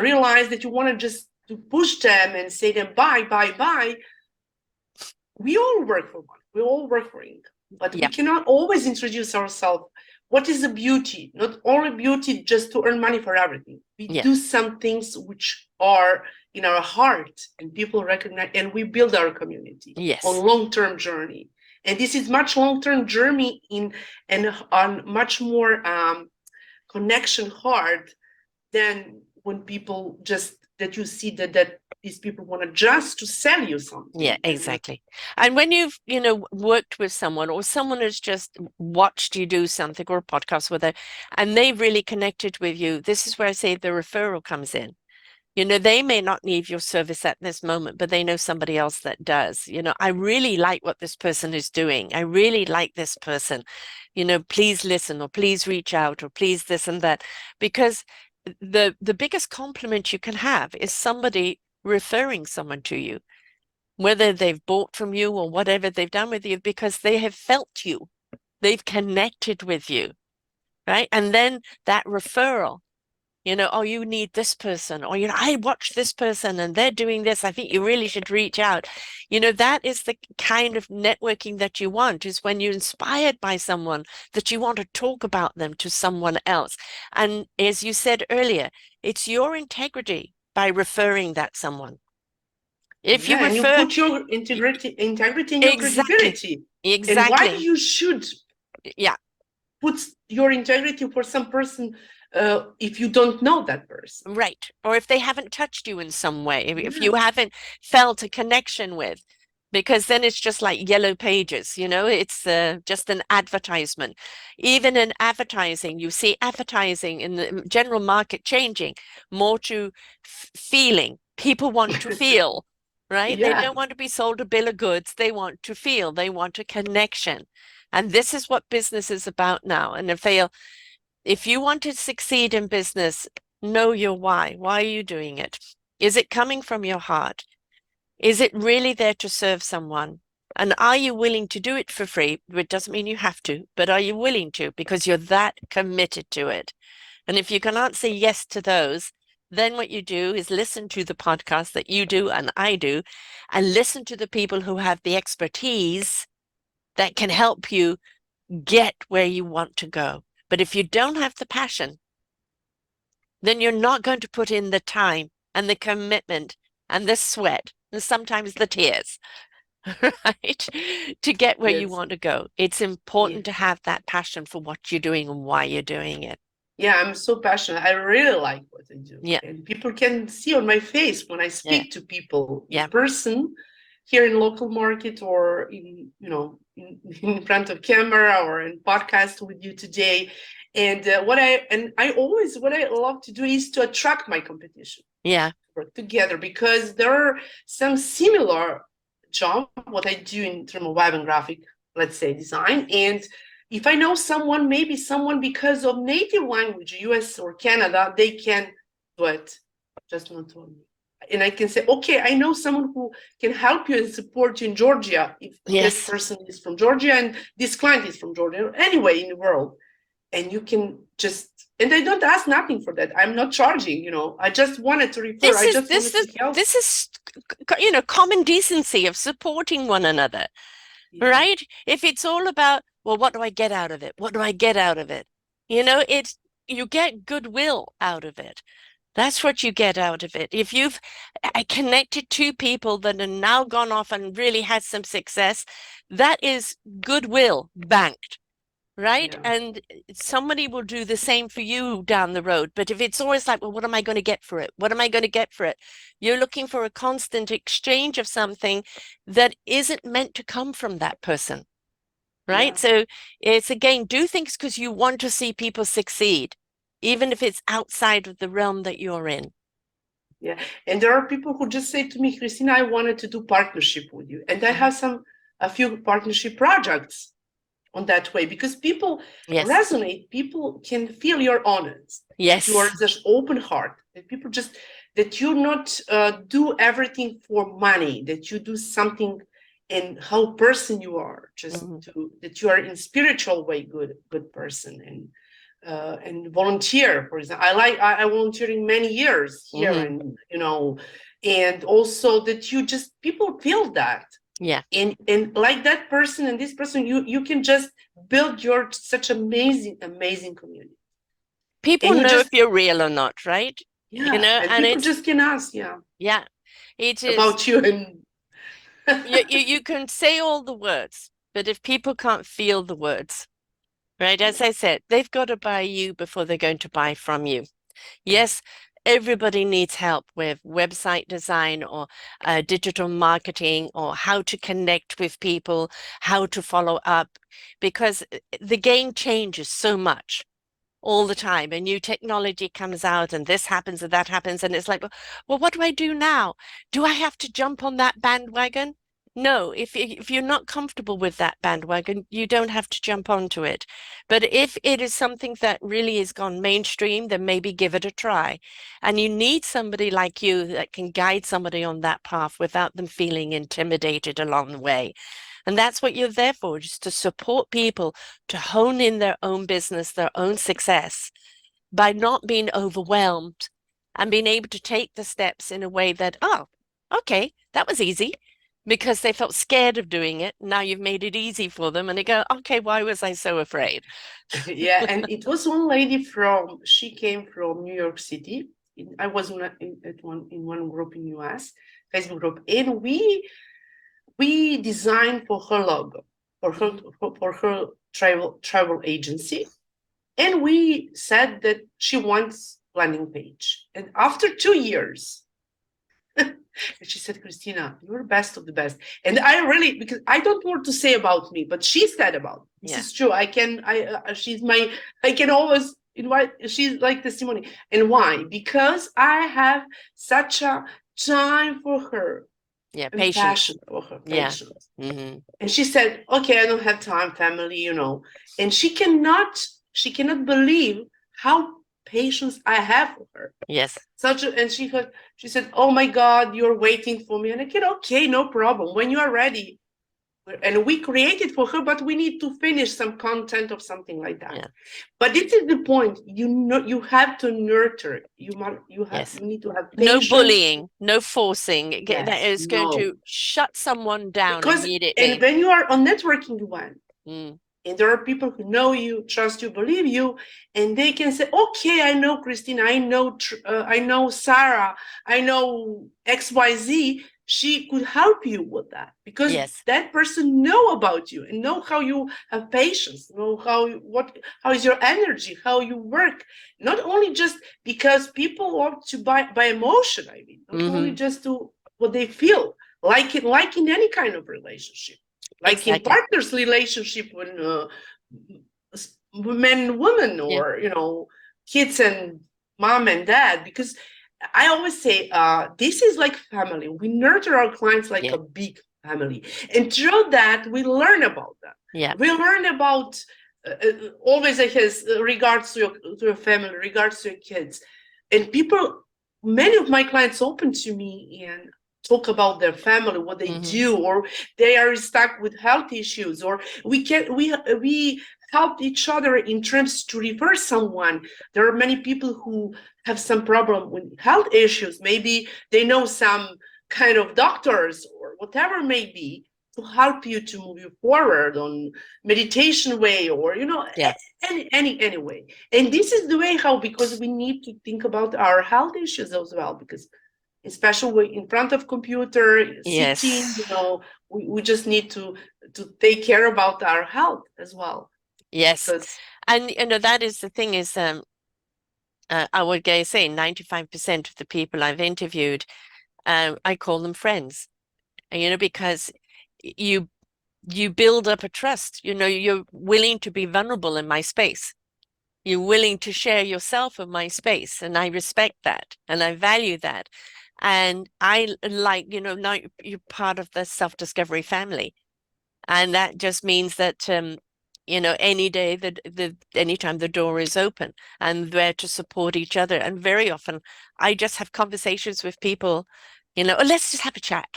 realize that you want to just to push them and say them bye, we all work for money, we all work for income, but we Yeah. cannot always introduce ourselves. What is the beauty? Not only beauty just to earn money for everything. We Yeah. do some things which are in our heart and people recognize, and we build our community Yes. on long-term journey. And this is much long-term journey and on much more connection hard than when people just that you see that these people want to just to sell you Yeah, something. And exactly. And when you've, worked with someone, or someone has just watched you do something, or a podcast with it, and they've really connected with you, this is where I say the referral comes in. They may not need your service at this moment, but they know somebody else that does. I really like what this person is doing. I really like this person. Please listen, or please reach out, or please this and that. Because the biggest compliment you can have is somebody referring someone to you, whether they've bought from you or whatever they've done with you, because they have felt you, they've connected with you, right? And then that referral, oh, you need this person, or, I watched this person and they're doing this. I think you really should reach out. That is the kind of networking that you want, is when you're inspired by someone that you want to talk about them to someone else. And as you said earlier, it's your integrity by referring that someone. If you Yeah, and you refer, put your integrity and your exactly, credibility. And why exactly, you should yeah, put your integrity for some person if you don't know that person? right. Or if they haven't touched you in some way, if Yeah, you haven't felt a connection with, because then it's just like yellow pages, it's just an advertisement. Even in advertising, you see advertising in the general market changing more to feeling. People want to feel, right? They yeah, don't want to be sold a bill of goods. They want to feel, they want a connection. And this is what business is about now. And if you want to succeed in business, know your why. Why are you doing it? Is it coming from your heart? Is it really there to serve someone? And are you willing to do it for free? It doesn't mean you have to, but are you willing to? Because you're that committed to it. And if you can answer yes to those, then what you do is listen to the podcast that you do and I do, and listen to the people who have the expertise that can help you get where you want to go. But if you don't have the passion, then you're not going to put in the time and the commitment and the sweat and sometimes the tears, right? To get where you yes, want to go. It's yeah. important to have that passion for what you're doing and why you're doing it. Yeah, I'm so passionate. I really like what I do. Yeah, And people can see on my face when I yeah, speak to people in yeah, person here in local market or in front of camera or in podcast with you today. And what I love to do is to attract my competition, yeah. work together, because there are some similar job what I do in terms of web and graphic, let's say design. And if I know someone, maybe someone because of native language, US or Canada, they can do it, just not on me. And I can say, okay, I know someone who can help you and support you in Georgia if this Yes. person is from Georgia and this client is from Georgia, anyway in the world. And you can just, and I don't ask nothing for that. I'm not charging, I just wanted to refer. This I is just this wanted is to help. this is common decency of supporting one another, Yeah, right? If it's all about, well, what do I get out of it? What do I get out of it? It's you get goodwill out of it. That's what you get out of it. If you've connected two people that have now gone off and really had some success, that is goodwill banked, right? yeah, And somebody will do the same for you down the road. But if it's always like, well, what am I going to get for it? What am I going to get for it? You're looking for a constant exchange of something that isn't meant to come from that person, right? yeah. So it's again, do things because you want to see people succeed, even if it's outside of the realm that you're in. Yeah. And there are people who just say to me, Kristina, I wanted to do partnership with you. And I Mhm. have a few partnership projects on that way because people Yes. resonate, people can feel you're honest, that you are Yes. just open heart, that people just, that you not do everything for money, that you do something in how person you are, just Mhm. to, that you are in spiritual way, good person. And volunteer. For example, I volunteering many years here, Mhm. and and also that you just people feel that, Yeah. and like that person and this person, you can just build your such amazing community, People and you know if just you're real or not, right? yeah, and And people it's just can ask yeah yeah, it is about you and you can say all the words, but if people can't feel the words, right? As I said, they've got to buy you before they're going to buy from you. Yes, everybody needs help with website design or digital marketing or how to connect with people, how to follow up, because the game changes so much all the time. A new technology comes out and this happens and that happens. And it's like, well, what do I do now? Do I have to jump on that bandwagon? No, if you're not comfortable with that bandwagon, you don't have to jump onto it. But if it is something that really has gone mainstream, then maybe give it a try. And you need somebody like you that can guide somebody on that path without them feeling intimidated along the way. And that's what you're there for, just to support people to hone in their own business, their own success by not being overwhelmed and being able to take the steps in a way that, oh, okay, that was easy because they felt scared of doing it. Now you've made it easy for them and they go, okay, why was I so afraid? yeah. And it was one lady from, she came from New York City, I was in one group in US, Facebook group, and we designed for her logo, for her travel agency, and we said that she wants landing page. And after 2 years, she said, Kristina, you're best of the best. And I really, because I don't want to say about me, but she said about me. This is true. I can always invite, she's like testimony. And why? Because I have such a time for her. Yeah, And patience. passion for her, patience. Yeah. Mm-hmm. And she said, okay, I don't have time, family, And she cannot believe how patience I have for her. Yes. And she said, oh my God, you're waiting for me. And I said, okay, no problem. When you are ready. And we created for her, but we need to finish some content or something like that. Yeah. But this is the point. You have to nurture. You need to have patience. No bullying, no forcing. Yes, that is going to shut someone down immediately. And when you are on networking event, and there are people who know you, trust you, believe you, and they can say, okay, I know Kristina, I know Sarah, I know XYZ. She could help you with that because that person know about you and know how you have patience, know how is your energy, how you work. Not only just because people want to buy by emotion, I mean, not only just to what they feel, like in any kind of relationship. Like in partners relationship when men and women, or kids and mom and dad, because I always say this is like family. We nurture our clients like a big family, and through that we learn about them. We learn about always has regards to your family, regards to your kids, and many of my clients open to me and talk about their family, what they do, or they are stuck with health issues, or we help each other in terms to refer someone. There are many people who have some problem with health issues. Maybe they know some kind of doctors or whatever may be to help you to move you forward on meditation way, or any way. And this is the way how, because we need to think about our health issues as well, because especially in front of computer, sitting, we just need to take care about our health as well. Yes. And that is the thing is I would say 95% of the people I've interviewed, I call them friends, because you build up a trust. You're willing to be vulnerable in my space. You're willing to share yourself in my space, and I respect that and I value that. And I like, now you're part of the self-discovery family. And that just means that, any day, anytime the door is open, and there to support each other. And very often I just have conversations with people, let's just have a chat,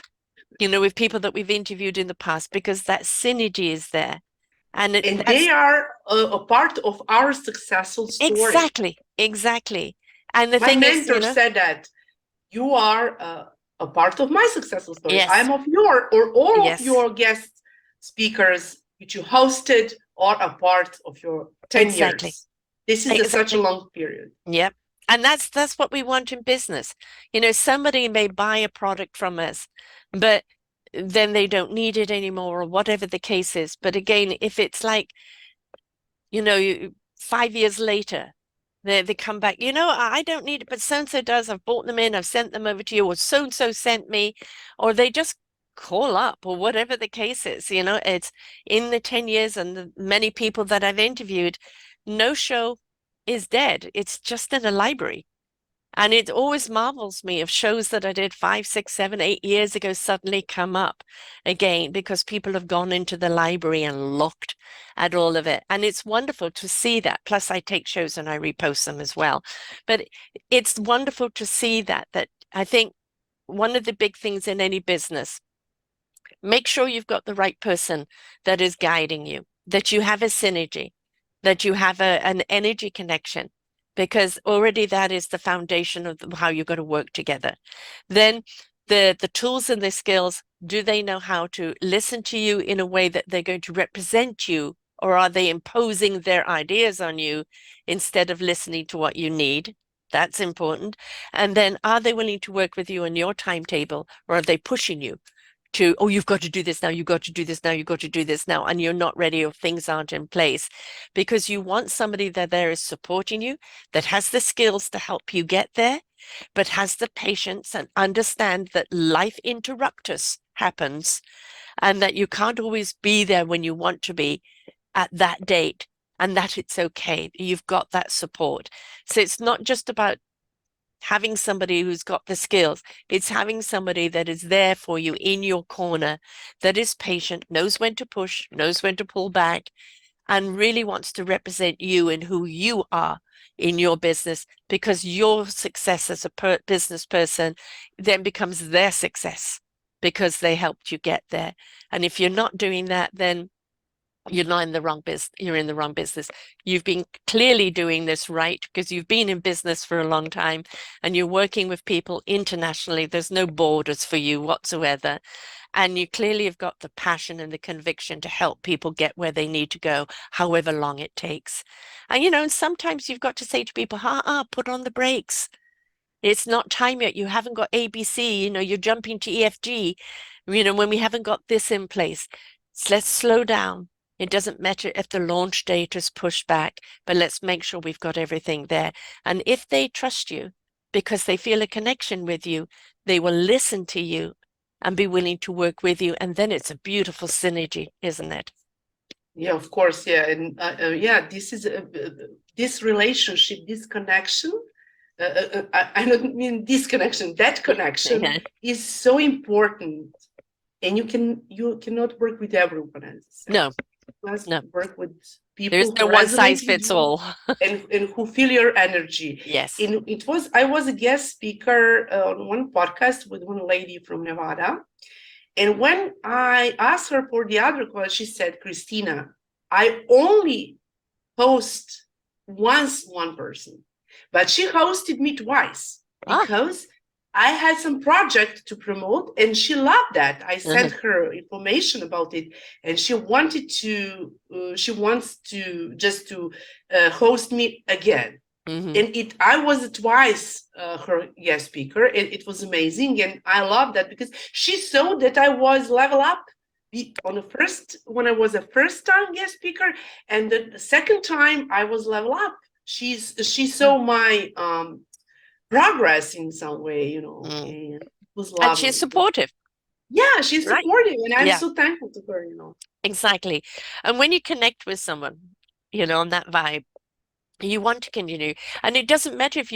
with people that we've interviewed in the past, because that synergy is there. And they are a part of our successful story. Exactly. And my mentor said that you are a part of my successful story. Yes. I'm of all of your guest speakers which you hosted are a part of your 10 years. This is such a long period. Yep. And that's what we want in business. Somebody may buy a product from us, but then they don't need it anymore, or whatever the case is. But again, if it's like, 5 years later, they come back, I don't need it, but so-and-so does. I've bought them in, I've sent them over to you, or so-and-so sent me, or they just call up, or whatever the case is. It's in the 10 years and the many people that I've interviewed, no show is dead. It's just in a library. And it always marvels me if shows that I did 5, 6, 7, 8 years ago suddenly come up again, because people have gone into the library and looked at all of it. And it's wonderful to see that. Plus I take shows and I repost them as well. But it's wonderful to see that I think one of the big things in any business, make sure you've got the right person that is guiding you, that you have a synergy, that you have an energy connection, because already that is the foundation of how you're going to work together. Then the tools and the skills, do they know how to listen to you in a way that they're going to represent you, or are they imposing their ideas on you instead of listening to what you need? That's important. And then are they willing to work with you on your timetable, or are they pushing you to, oh, you've got to do this now, you've got to do this now, you've got to do this now, and you're not ready or things aren't in place? Because you want somebody that there is supporting you, that has the skills to help you get there, but has the patience and understand that life interruptus happens and that you can't always be there when you want to be at that date, and that it's okay. You've got that support. So it's not just about having somebody who's got the skills. It's having somebody that is there for you in your corner, that is patient, knows when to push, knows when to pull back, and really wants to represent you and who you are in your business, because your success as a business person then becomes their success because they helped you get there. And if you're not doing that, then you're not in the wrong business. You're in the wrong business. You've been clearly doing this right because you've been in business for a long time and you're working with people internationally. There's no borders for you whatsoever. And you clearly have got the passion and the conviction to help people get where they need to go, however long it takes. And, and sometimes you've got to say to people, put on the brakes. It's not time yet. You haven't got ABC, you're jumping to EFG, when we haven't got this in place. So let's slow down. It doesn't matter if the launch date is pushed back, but let's make sure we've got everything there. And if they trust you because they feel a connection with you, they will listen to you and be willing to work with you. And then it's a beautiful synergy, isn't it? Yeah, of course. Yeah. And yeah, this is this relationship, this connection. I don't mean this connection, that connection is so important. And you cannot work with everyone, as I said. No. You must No. work with people There's no who one resonate size with fits you all. and who feel your energy. Yes. And I was a guest speaker on one podcast with one lady from Nevada. And when I asked her for the other call, she said, Kristina, I only host once one person, but she hosted me twice because I had some project to promote and she loved that. I sent her information about it and she wants to just to host me again. And I was twice her guest speaker. It was amazing. And I love that because she saw that I was level up when I was a first time guest speaker, and the second time I was level up. She saw my progress in some way, and it was lovely. And she's supportive. Yeah, she's supportive, and I'm so thankful to her, Exactly. And when you connect with someone, on that vibe, you want to continue. And it doesn't matter if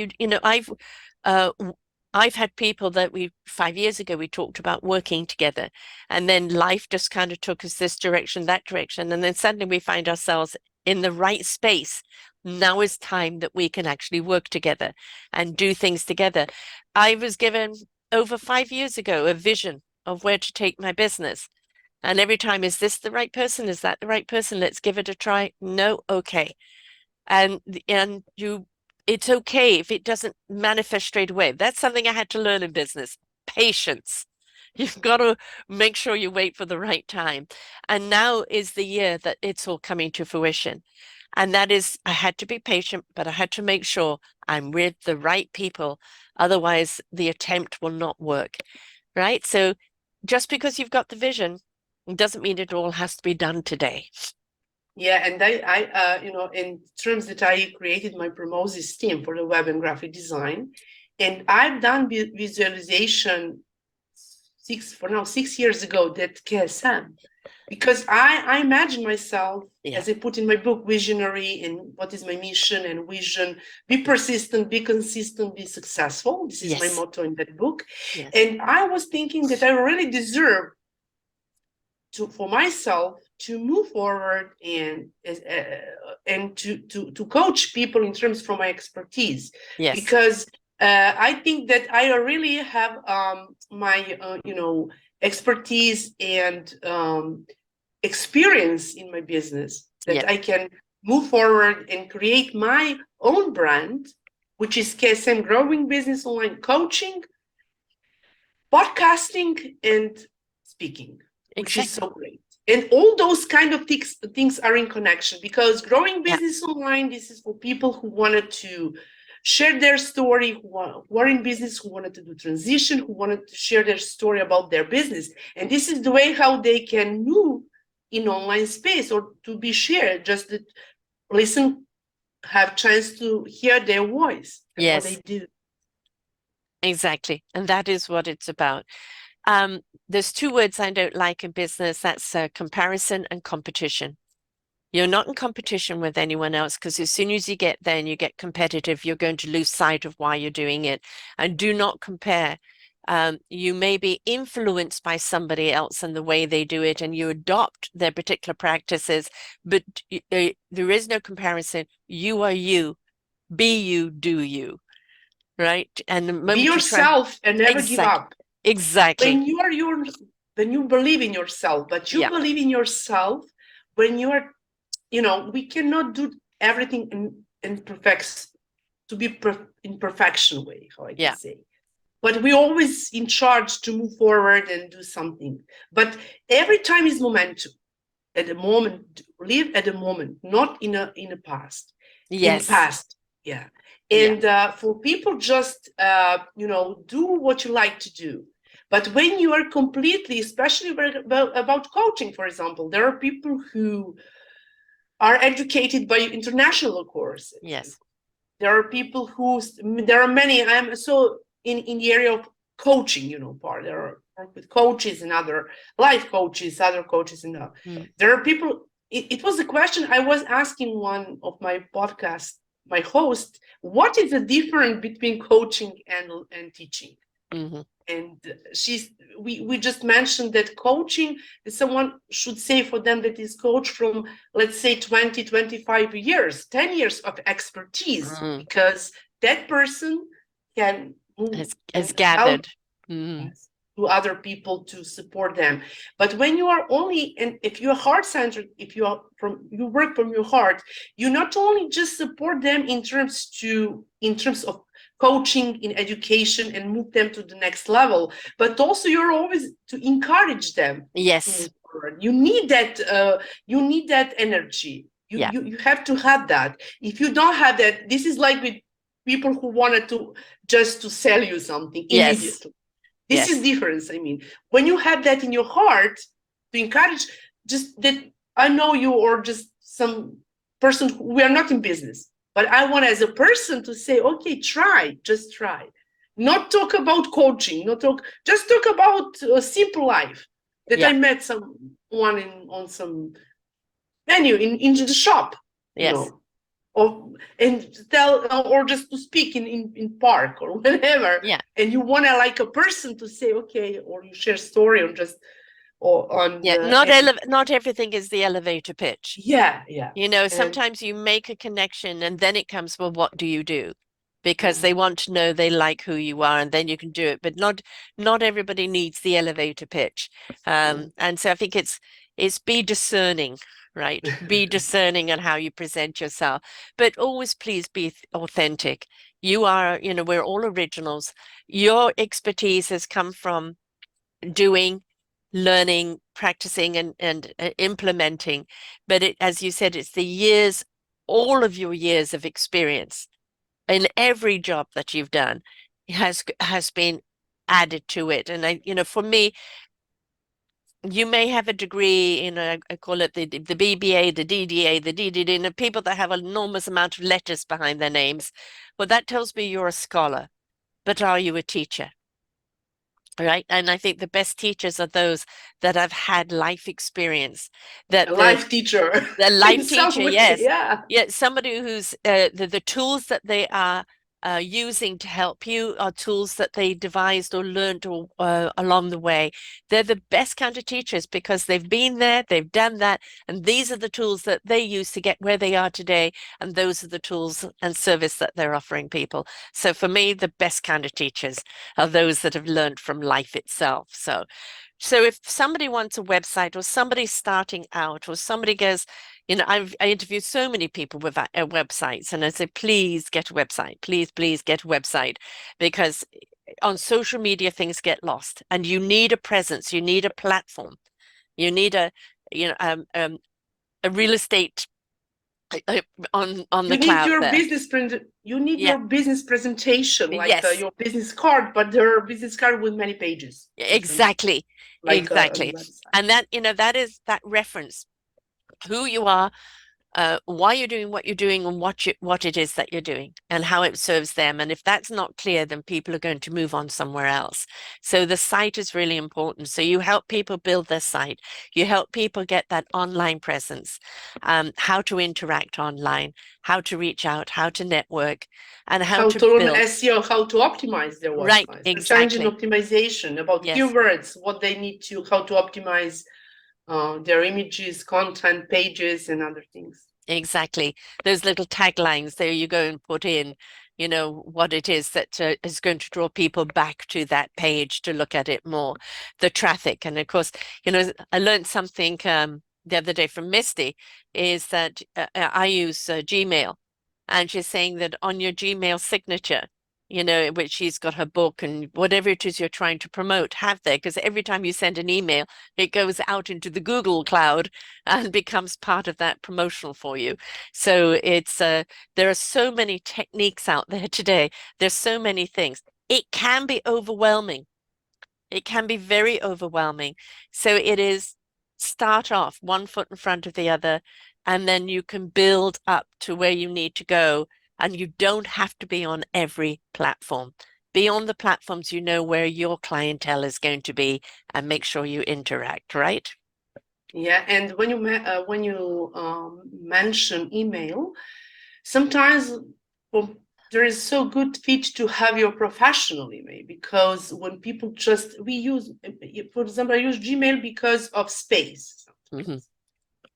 I've had people that 5 years ago, we talked about working together, and then life just kind of took us this direction, that direction. And then suddenly we find ourselves in the right space. Now is time that we can actually work together and do things together. I was given over 5 years ago a vision of where to take my business. And every time, is this the right person? Is that the right person? Let's give it a try. No, okay. And it's okay if it doesn't manifest straight away. That's something I had to learn in business. Patience. You've got to make sure you wait for the right time. And now is the year that it's all coming to fruition. And that is, I had to be patient, but I had to make sure I'm with the right people. Otherwise, the attempt will not work. Right? So just because you've got the vision doesn't mean it all has to be done today. Yeah, and I in terms that I created my Promosis team for the web and graphic design, and I've done visualization 6 years ago that KSM, because I imagine myself, as I put in my book, visionary, and what is my mission and vision, be persistent, be consistent, be successful. This is my motto in that book. And I was thinking that I really deserve for myself to move forward and to coach people in terms from my expertise, because I think that I really have my expertise and experience in my business that I can move forward and create my own brand, which is KSM Growing Business Online Coaching, podcasting, and speaking, which is so great. And all those kind of things are in connection, because growing business online, this is for people who wanted to share their story, who are in business, who wanted to do transition, who wanted to share their story about their business. And this is the way how they can move in online space, or to be shared, just to listen, have chance to hear their voice and what they Yes, do. exactly. And that is what it's about. There's two words I don't like in business. That's comparison and competition. You're not in competition with anyone else, because as soon as you get there and you get competitive, you're going to lose sight of why you're doing it. And do not compare. You may be influenced by somebody else and the way they do it, and you adopt their particular practices, but there is no comparison. You are you. Be you, do you. Right? And the Be moment you try, yourself and never give exactly, up. exactly. When you are when you believe in yourself, but you Yeah. believe in yourself when you are, we cannot do everything in perfect, to be in perfection way, how I can Yeah. say. But we're always in charge to move forward and do something. But every time is momentum. At the moment, live at the moment, not in the past. In the Yes. past, yeah. Yeah. And for people, just do what you like to do. But when you are completely, especially about coaching, for example, there are people who are educated by international courses. Yes. There are people who, there are many. I'm so in the area of coaching, part. There are work with coaches and other life coaches, other coaches, and Mm. there are people. It was a question I was asking one of my podcast, my host, what is the difference between coaching and teaching? Mm-hmm. And we just mentioned that coaching, someone should say for them that is coach from, let's say, 20-25 years, 10 years of expertise, Mm. because that person can move Has and help gathered. Mm. to other people to support them. But when you are only, and if you're heart-centered, if you work from your heart, you not only just support them in terms of coaching, in education, and move them to the next level, but also you're always to encourage them to Yes. move forward. You need that energy. you, Yeah. you you have to have that. If you don't have that, this is like with people who wanted to just to sell you something Yes. immediately. This is Yes. difference. I mean, when you have that in your heart to encourage, just that I know you, or just some person who, we are not in business, but I want as a person to say, okay, just try. Not talk about coaching, just talk about a simple life. That Yeah. I met someone on some menu in the shop, you Yes. know, or and tell, or just to speak in park or whatever, Yeah. and you want to like a person to say okay, or you share story, or just or on Yeah. the Not everything is the elevator pitch. yeah, yeah, and Sometimes you make a connection and then it comes, well, what do you do? Because yeah, they want to know they like who you are, and then you can do it. But not everybody needs the elevator pitch. And so I think it's be discerning, right? Be discerning on how you present yourself, but always please be authentic. You are, we're all originals. Your expertise has come from doing, learning, practicing, and implementing. But as you said, it's the years, all of your years of experience in every job that you've done has been added to it. And for me, you may have a degree in I call it the BBA, the DDA, the DDD, and the people that have an enormous amount of letters behind their names. Well, that tells me you're a scholar, but are you a teacher? Right. And I think the best teachers are those that have had life experience, a that life teacher the in life some teacher, way, yes. yeah. Yeah, somebody who's the tools that they are using to help you are tools that they devised or learned or along the way. They're the best kind of teachers because they've been there, they've done that, and these are the tools that they use to get where they are today, and those are the tools and service that they're offering people. So for me, the best kind of teachers are those that have learned from life itself. So if somebody wants a website, or somebody's starting out, or somebody goes, I interviewed so many people with websites, and I say, please get a website, please get a website, because on social media things get lost, and you need a presence, you need a platform, you need a real estate on the You need cloud your there. you need Yeah. your business presentation, like Yes. your business card, but there are business card with many pages in terms of Exactly. like a Exactly. website. And that, that is that reference, who you are, why you're doing what you're doing, and what it is that you're doing and how it serves them. And if that's not clear, then people are going to move on somewhere else. So the site is really important. So you help people build their site. You help people get that online presence, how to interact online, how to reach out, how to network, and how How to to run build. SEO, how to optimize their Right, websites, search engine exactly. optimization, about Yes. keywords, what they need to, how to optimize their images, content, pages, and other things. Exactly. Those little taglines there you go and put in, what it is that is going to draw people back to that page to look at it more, the traffic. And of course, I learned something the other day from Misty is that I use Gmail, and she's saying that on your Gmail signature, in which she's got her book and whatever it is you're trying to promote, have there, because every time you send an email, it goes out into the Google cloud and becomes part of that promotional for you. So there are so many techniques out there today. There's so many things. It can be overwhelming. It can be very overwhelming. So it is start off one foot in front of the other, and then you can build up to where you need to go. And you don't have to be on every platform. Be on the platforms you know where your clientele is going to be, and make sure you interact, right? Yeah, and when you mention email, sometimes there is so good fit to have your professional email, because when people just we use, for example, I use Gmail because of space. Mm-hmm.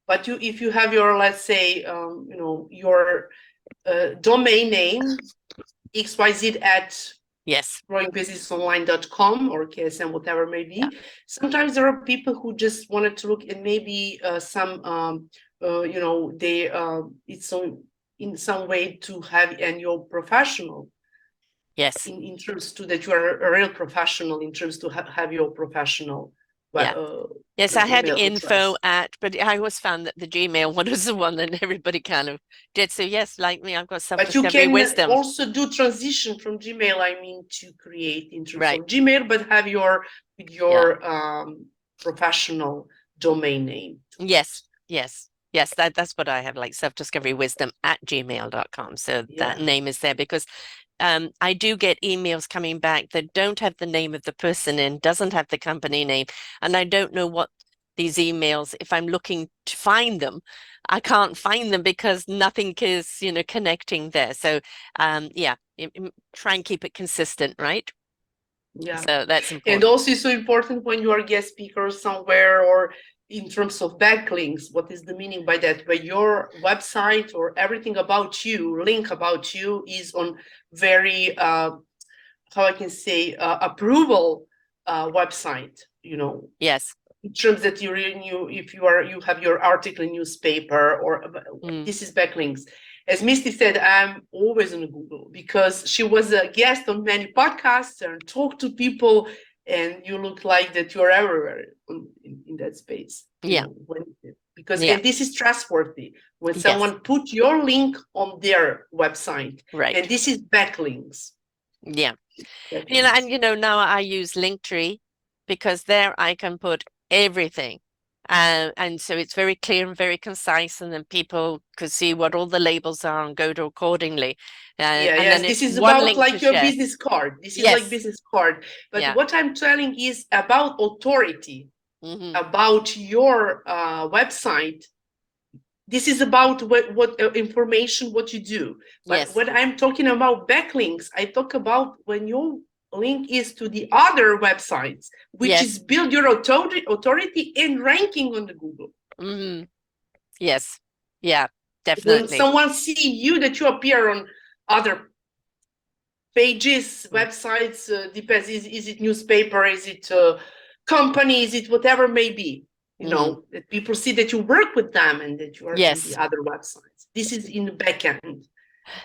But if you have your, let's say, your domain name xyz at Yes. growingbusinessonline.com or KSM, whatever it may Yeah. be. Sometimes there are people who just wanted to look at maybe some, they it's so in some way to have and your professional Yes. in terms to that you are a real professional in terms to have your professional Yeah. Yes, I had email info address. but I always found that the Gmail one was the one that everybody kind of did. So yes, like me, I've got But you self-discovery can wisdom. also do transition from Gmail, I mean, to create in terms Right. of Gmail, but have your Yeah. professional domain name. Yes. Yes. Yes, that's what I have, like self-discovery wisdom at gmail.com. So that Yeah. name is there because I do get emails coming back that don't have the name of the person in, doesn't have the company name, and I don't know what these emails, if I'm looking to find them, I can't find them because nothing is, connecting there. So, yeah, try and keep it consistent, right? Yeah. So that's And important. also it's so important when you are a guest speaker somewhere, or in terms of backlinks, what is the meaning by that? Where your website or everything about you, link about you is on very, how I can say, approval website, Yes. in terms that you renew, if you have your article in newspaper, or Mm. this is backlinks. As Misty said, I'm always on Google because she was a guest on many podcasts and talked to people, and you look like that you're everywhere in that space. Yeah. Because Yeah. and this is trustworthy when Yes. someone put your link on their website, and Right. this is backlinks. Yeah. Backlinks. And now I use Linktree because there I can put everything. And so it's very clear and very concise, and then people could see what all the labels are and go to accordingly. Yeah, And yes, then this it's is one about link to like your share. business card. This is like Yes. business card. But Yeah. what I'm telling is about authority, Hmm. about your website. This is about what information, what you do. But Yes. when I'm talking about backlinks, I talk about when your link is to the other websites, which is Yes. build your authority and ranking on the Google. Hmm. Yes. Yeah, When definitely. someone see you, that you appear on other pages, Mm. websites, depends. Is it newspaper? Is it company? Is it whatever may be? Hmm. That people see that you work with them and that you are in the Yes. other websites. This is in the back end,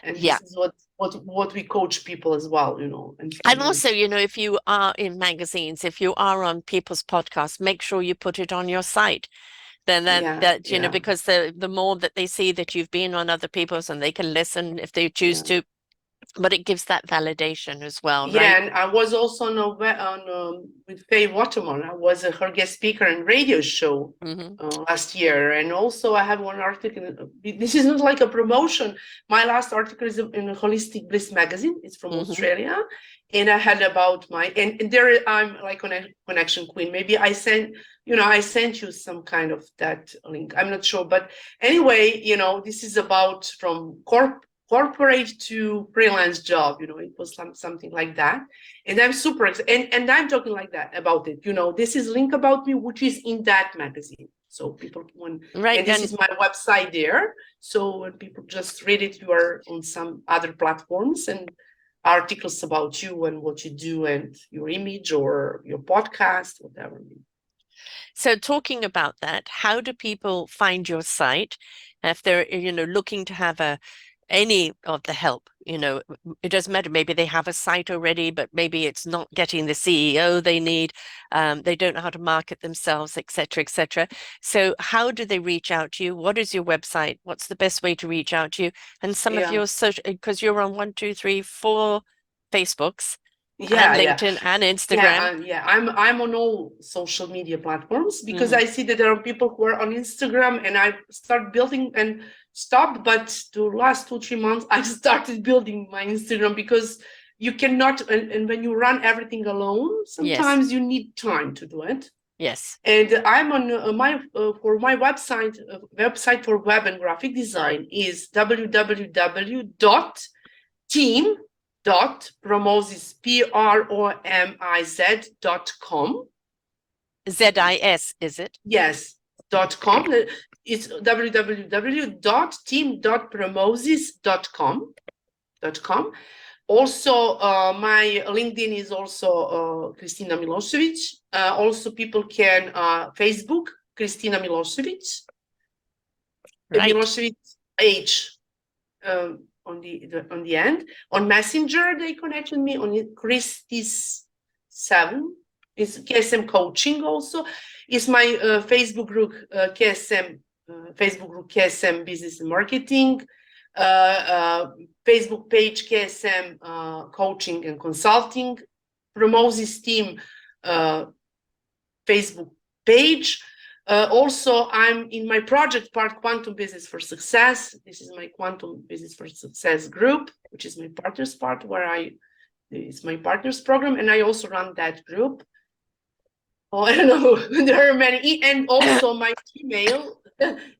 and Yeah. this is what we coach people as well. And And training. also, if you are in magazines, if you are on people's podcasts, make sure you put it on your site. then that you know, yeah, because the more that they see that you've been on other people's, and they can listen if they choose yeah. to, but it gives that validation as well, Yeah, right? and I was also with Faye Waterman. I was her guest speaker in radio show Hmm. last year, and also I have one article. This is not like a promotion. My last article is in a Holistic Bliss magazine. It's from Hmm. Australia, and I had about my and there I'm like on a connection queen. Maybe I sent you some kind of that link. I'm not sure, but anyway, this is about from corporate to freelance job. It was something like that, and I'm super excited, and I'm talking like that about it. This is link about me, which is in that magazine, so people Right. and this is my website there, so when people just read it, you are on some other platforms, and articles about you and what you do and your image or your podcast, whatever. So talking about that, how do people find your site if they're, looking to have any of the help? It doesn't matter. Maybe they have a site already, but maybe it's not getting the CEO they need. They don't know how to market themselves, etc., etc. So how do they reach out to you? What is your website? What's the best way to reach out to you? And some of Yeah, your social, because you're on 1, 2, 3, 4 Facebooks and yeah, yeah. LinkedIn and Yeah, Instagram. yeah. I'm on all social media platforms because Hmm. I see that there are people who are on Instagram, and I start building and stopped. But the last 2 3 months, I started building my Instagram because you cannot. And when you run everything alone, Yes. sometimes you need time to do it. Yes. And I'm on my for my website for web and graphic design is www.team.promosis promiz.com. ZIS, is it? Yes, .com. It's www.team.promosis.com. Also, my LinkedIn is also Kristina Milosevic. Also, people can Facebook Kristina Milosevic. Right. Milosevic H on the end. On Messenger, they connected me on Christis7. It's KSM coaching also. It's my Facebook group KSM Business and Marketing. Facebook page KSM Coaching and Consulting. Promosis team Facebook page. Also, I'm in my project part, Quantum Business for Success. This is my Quantum Business for Success group, which is my partners part, it's my partners program, and I also run that group. Oh, I don't know, there are many. And also my email,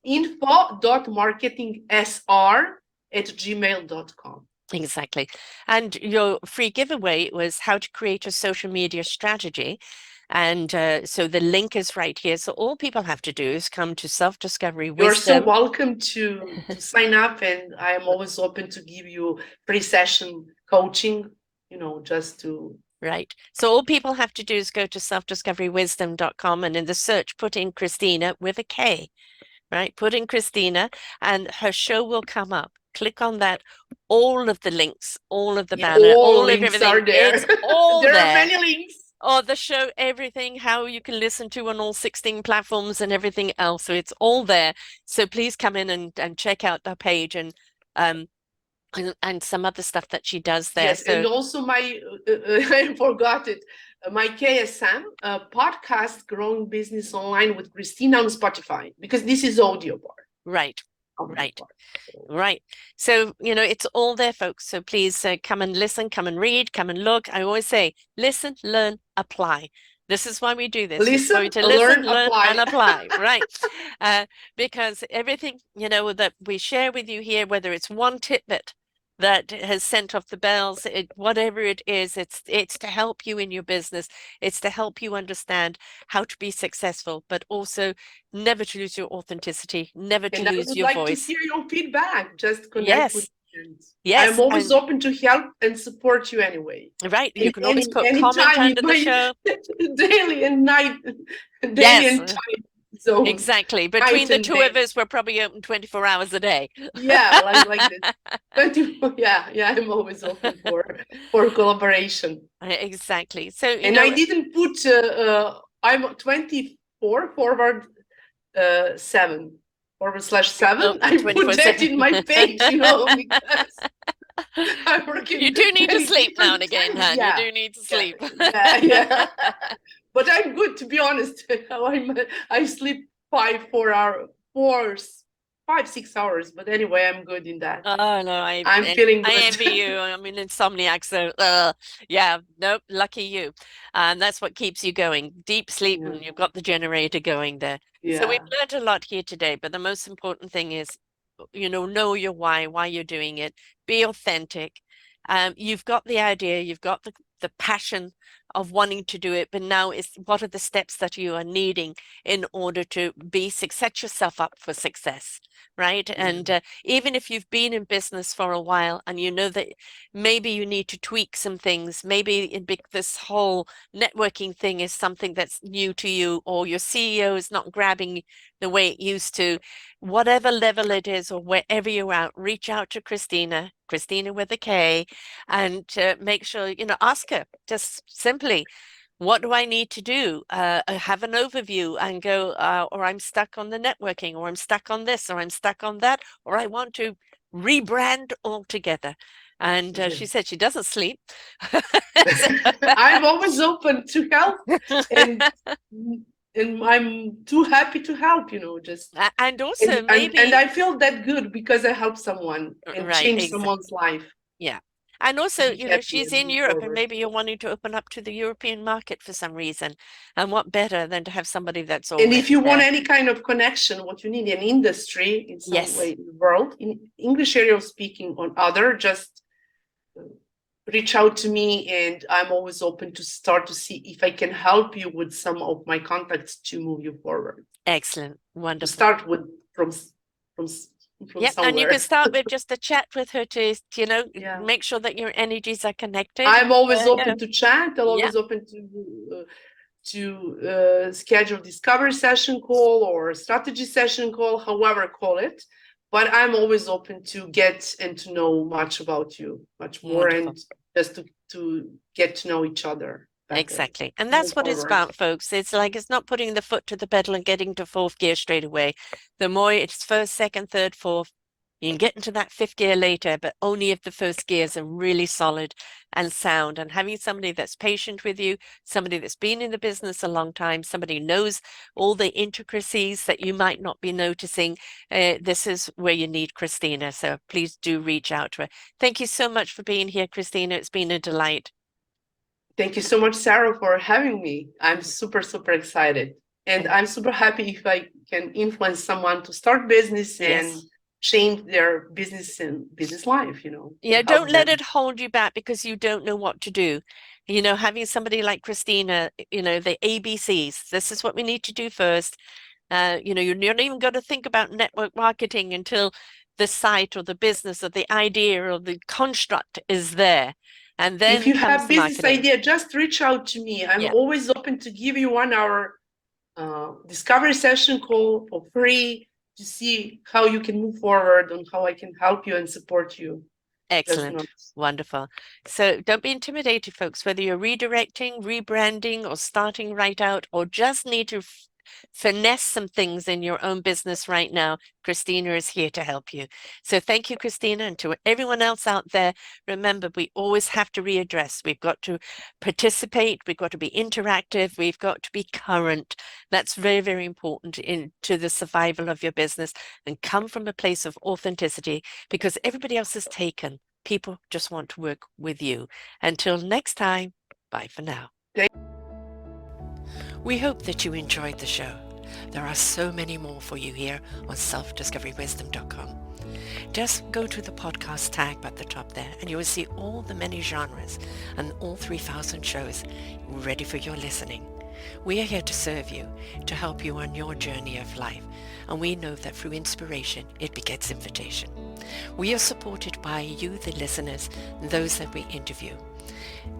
info.marketingsr@gmail.com. Exactly. And your free giveaway was how to create a social media strategy. And so the link is right here. So all people have to do is come to Self-Discovery You're so Wisdom. welcome to sign up, and I am always open to give you pre-session coaching, just to. Right. So all people have to do is go to selfdiscoverywisdom.com, and in the search, put in Kristina with a K, right? Put in Kristina and her show will come up. Click on that. All of the links, all of the Yeah, banner, all all of links everything, are there. it's all There are there. many links. Oh, the show, everything, how you can listen to on all 16 platforms and everything else. So it's all there. So please come in and check out the page um and some other stuff that she does there. Yes, and So also my I forgot it. My KSM podcast, Growing Business Online with Kristina on Spotify, because this is audio part. right, Audio right. part. So. Right. So, it's all there, folks. So please come and listen, come and read, come and look. I always say, listen, learn, apply. This is why we do this. It's for you Listen, to listen, learn, learn, and apply. apply. Right. Because everything, that we share with you here, whether it's one tidbit that has sent off the bells, whatever it is, it's to help you in your business. It's to help you understand how to be successful, but also never to lose your authenticity, never to And I lose would your like to voice. hear your feedback. Just connect with Yes, me. I'm yes, always and open to help and support you anyway. right. You And can always put any comment time in under the my show. daily and night, daily Yes, and time zone, exactly. Between night the and two of day. us, we're probably open 24 hours a day. Yeah, like this. 24, yeah, I'm always open for collaboration. Exactly. So, And I didn't put I'm 24 forward 7 /7. Oh, I put that 24/7. in my page, because I'm working You do need to 20 sleep now and different again, times. Han. You Yeah, do need to yeah, sleep. yeah. But I'm good, to be honest. I sleep 5, 6 hours. But anyway, I'm good in that. Oh no, I'm feeling I good. envy you. I'm an insomniac, so yeah, nope, lucky you. And that's what keeps you going. Deep sleep, Yeah, and you've got the generator going there. So we've yeah, learned a lot here today, but the most important thing is, know your why you're doing it. Be authentic. You've got the idea, you've got the passion of wanting to do it, but now it's what are the steps that you are needing in order to set yourself up for success, right? yeah, And even if you've been in business for a while and you know that maybe you need to tweak some things, maybe this whole networking thing is something that's new to you, or your CEO is not grabbing the way it used to, whatever level it is, or wherever you're at, reach out to Kristina with a K, and make sure, ask her just simply, what do I need to do? Have an overview and go, or I'm stuck on the networking, or I'm stuck on this, or I'm stuck on that, or I want to rebrand altogether. And yeah. she said she doesn't sleep. I'm always open to help, and I'm too happy to help. Just And and also and maybe, I feel that good because I help someone and right, change exactly. someone's life Yeah. And to also, be happy she's and in move Europe, and forward. maybe you're wanting to open up to the European market for some reason. And what better than to have somebody that's And if already you want there? any kind of connection, what you need, an industry in some Yes, way in the world, in English area of speaking on other, just reach out to me, and I'm always open to start to see if I can help you with some of my contacts to move you forward. excellent, To wonderful. start with from from Yep, and you somewhere. can start with just a chat with her to, Yeah. make sure that your energies are connected. I'm always Yeah, open to chat. I'm yeah, always open to schedule discovery session call or strategy session call, however call it. But I'm always open to get and to know much about you, much more, wonderful. and just to get to know each other better. Exactly. And Move that's what it's forward. about, folks. It's like it's not putting the foot to the pedal and getting to fourth gear straight away. The more it's first, second, third, fourth, you can get into that fifth gear later, but only if the first gears are really solid and sound. And having somebody that's patient with you, somebody that's been in the business a long time, somebody who knows all the intricacies that you might not be noticing, this is where you need Kristina. So please do reach out to her. Thank you so much for being here, Kristina. It's been a delight. Thank you so much, Sarah, for having me. I'm super, super excited. And I'm super happy if I can influence someone to start business and Yes. change their business and business life, Yeah, and don't help let them. it hold you back because you don't know what to do. Having somebody like Kristina, the ABCs, this is what we need to do first. You're not even going to think about network marketing until the site or the business or the idea or the construct is there. And If then you comes have the business marketing. idea, just reach out to me. I'm Yeah, always open to give you 1 hour discovery session call for free to see how you can move forward and how I can help you and support you. Just excellent. not. Wonderful. So don't be intimidated, folks, whether you're redirecting, rebranding, or starting right out, or just need to finesse some things in your own business right now, Kristina is here to help you. So thank you, Kristina. And to everyone else out there, remember, we always have to readdress. We've got to participate. We've got to be interactive. We've got to be current. That's very, very important to the survival of your business, and come from a place of authenticity, because everybody else is taken. People just want to work with you. Until next time, bye for now. We hope that you enjoyed the show. There are so many more for you here on selfdiscoverywisdom.com. Just go to the podcast tag at the top there and you will see all the many genres and all 3,000 shows ready for your listening. We are here to serve you, to help you on your journey of life, and we know that through inspiration it begets invitation. We are supported by you, the listeners, and those that we interview.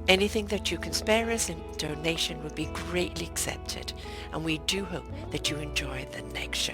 Anything that you can spare us in donation would be greatly accepted, and we do hope that you enjoy the next show.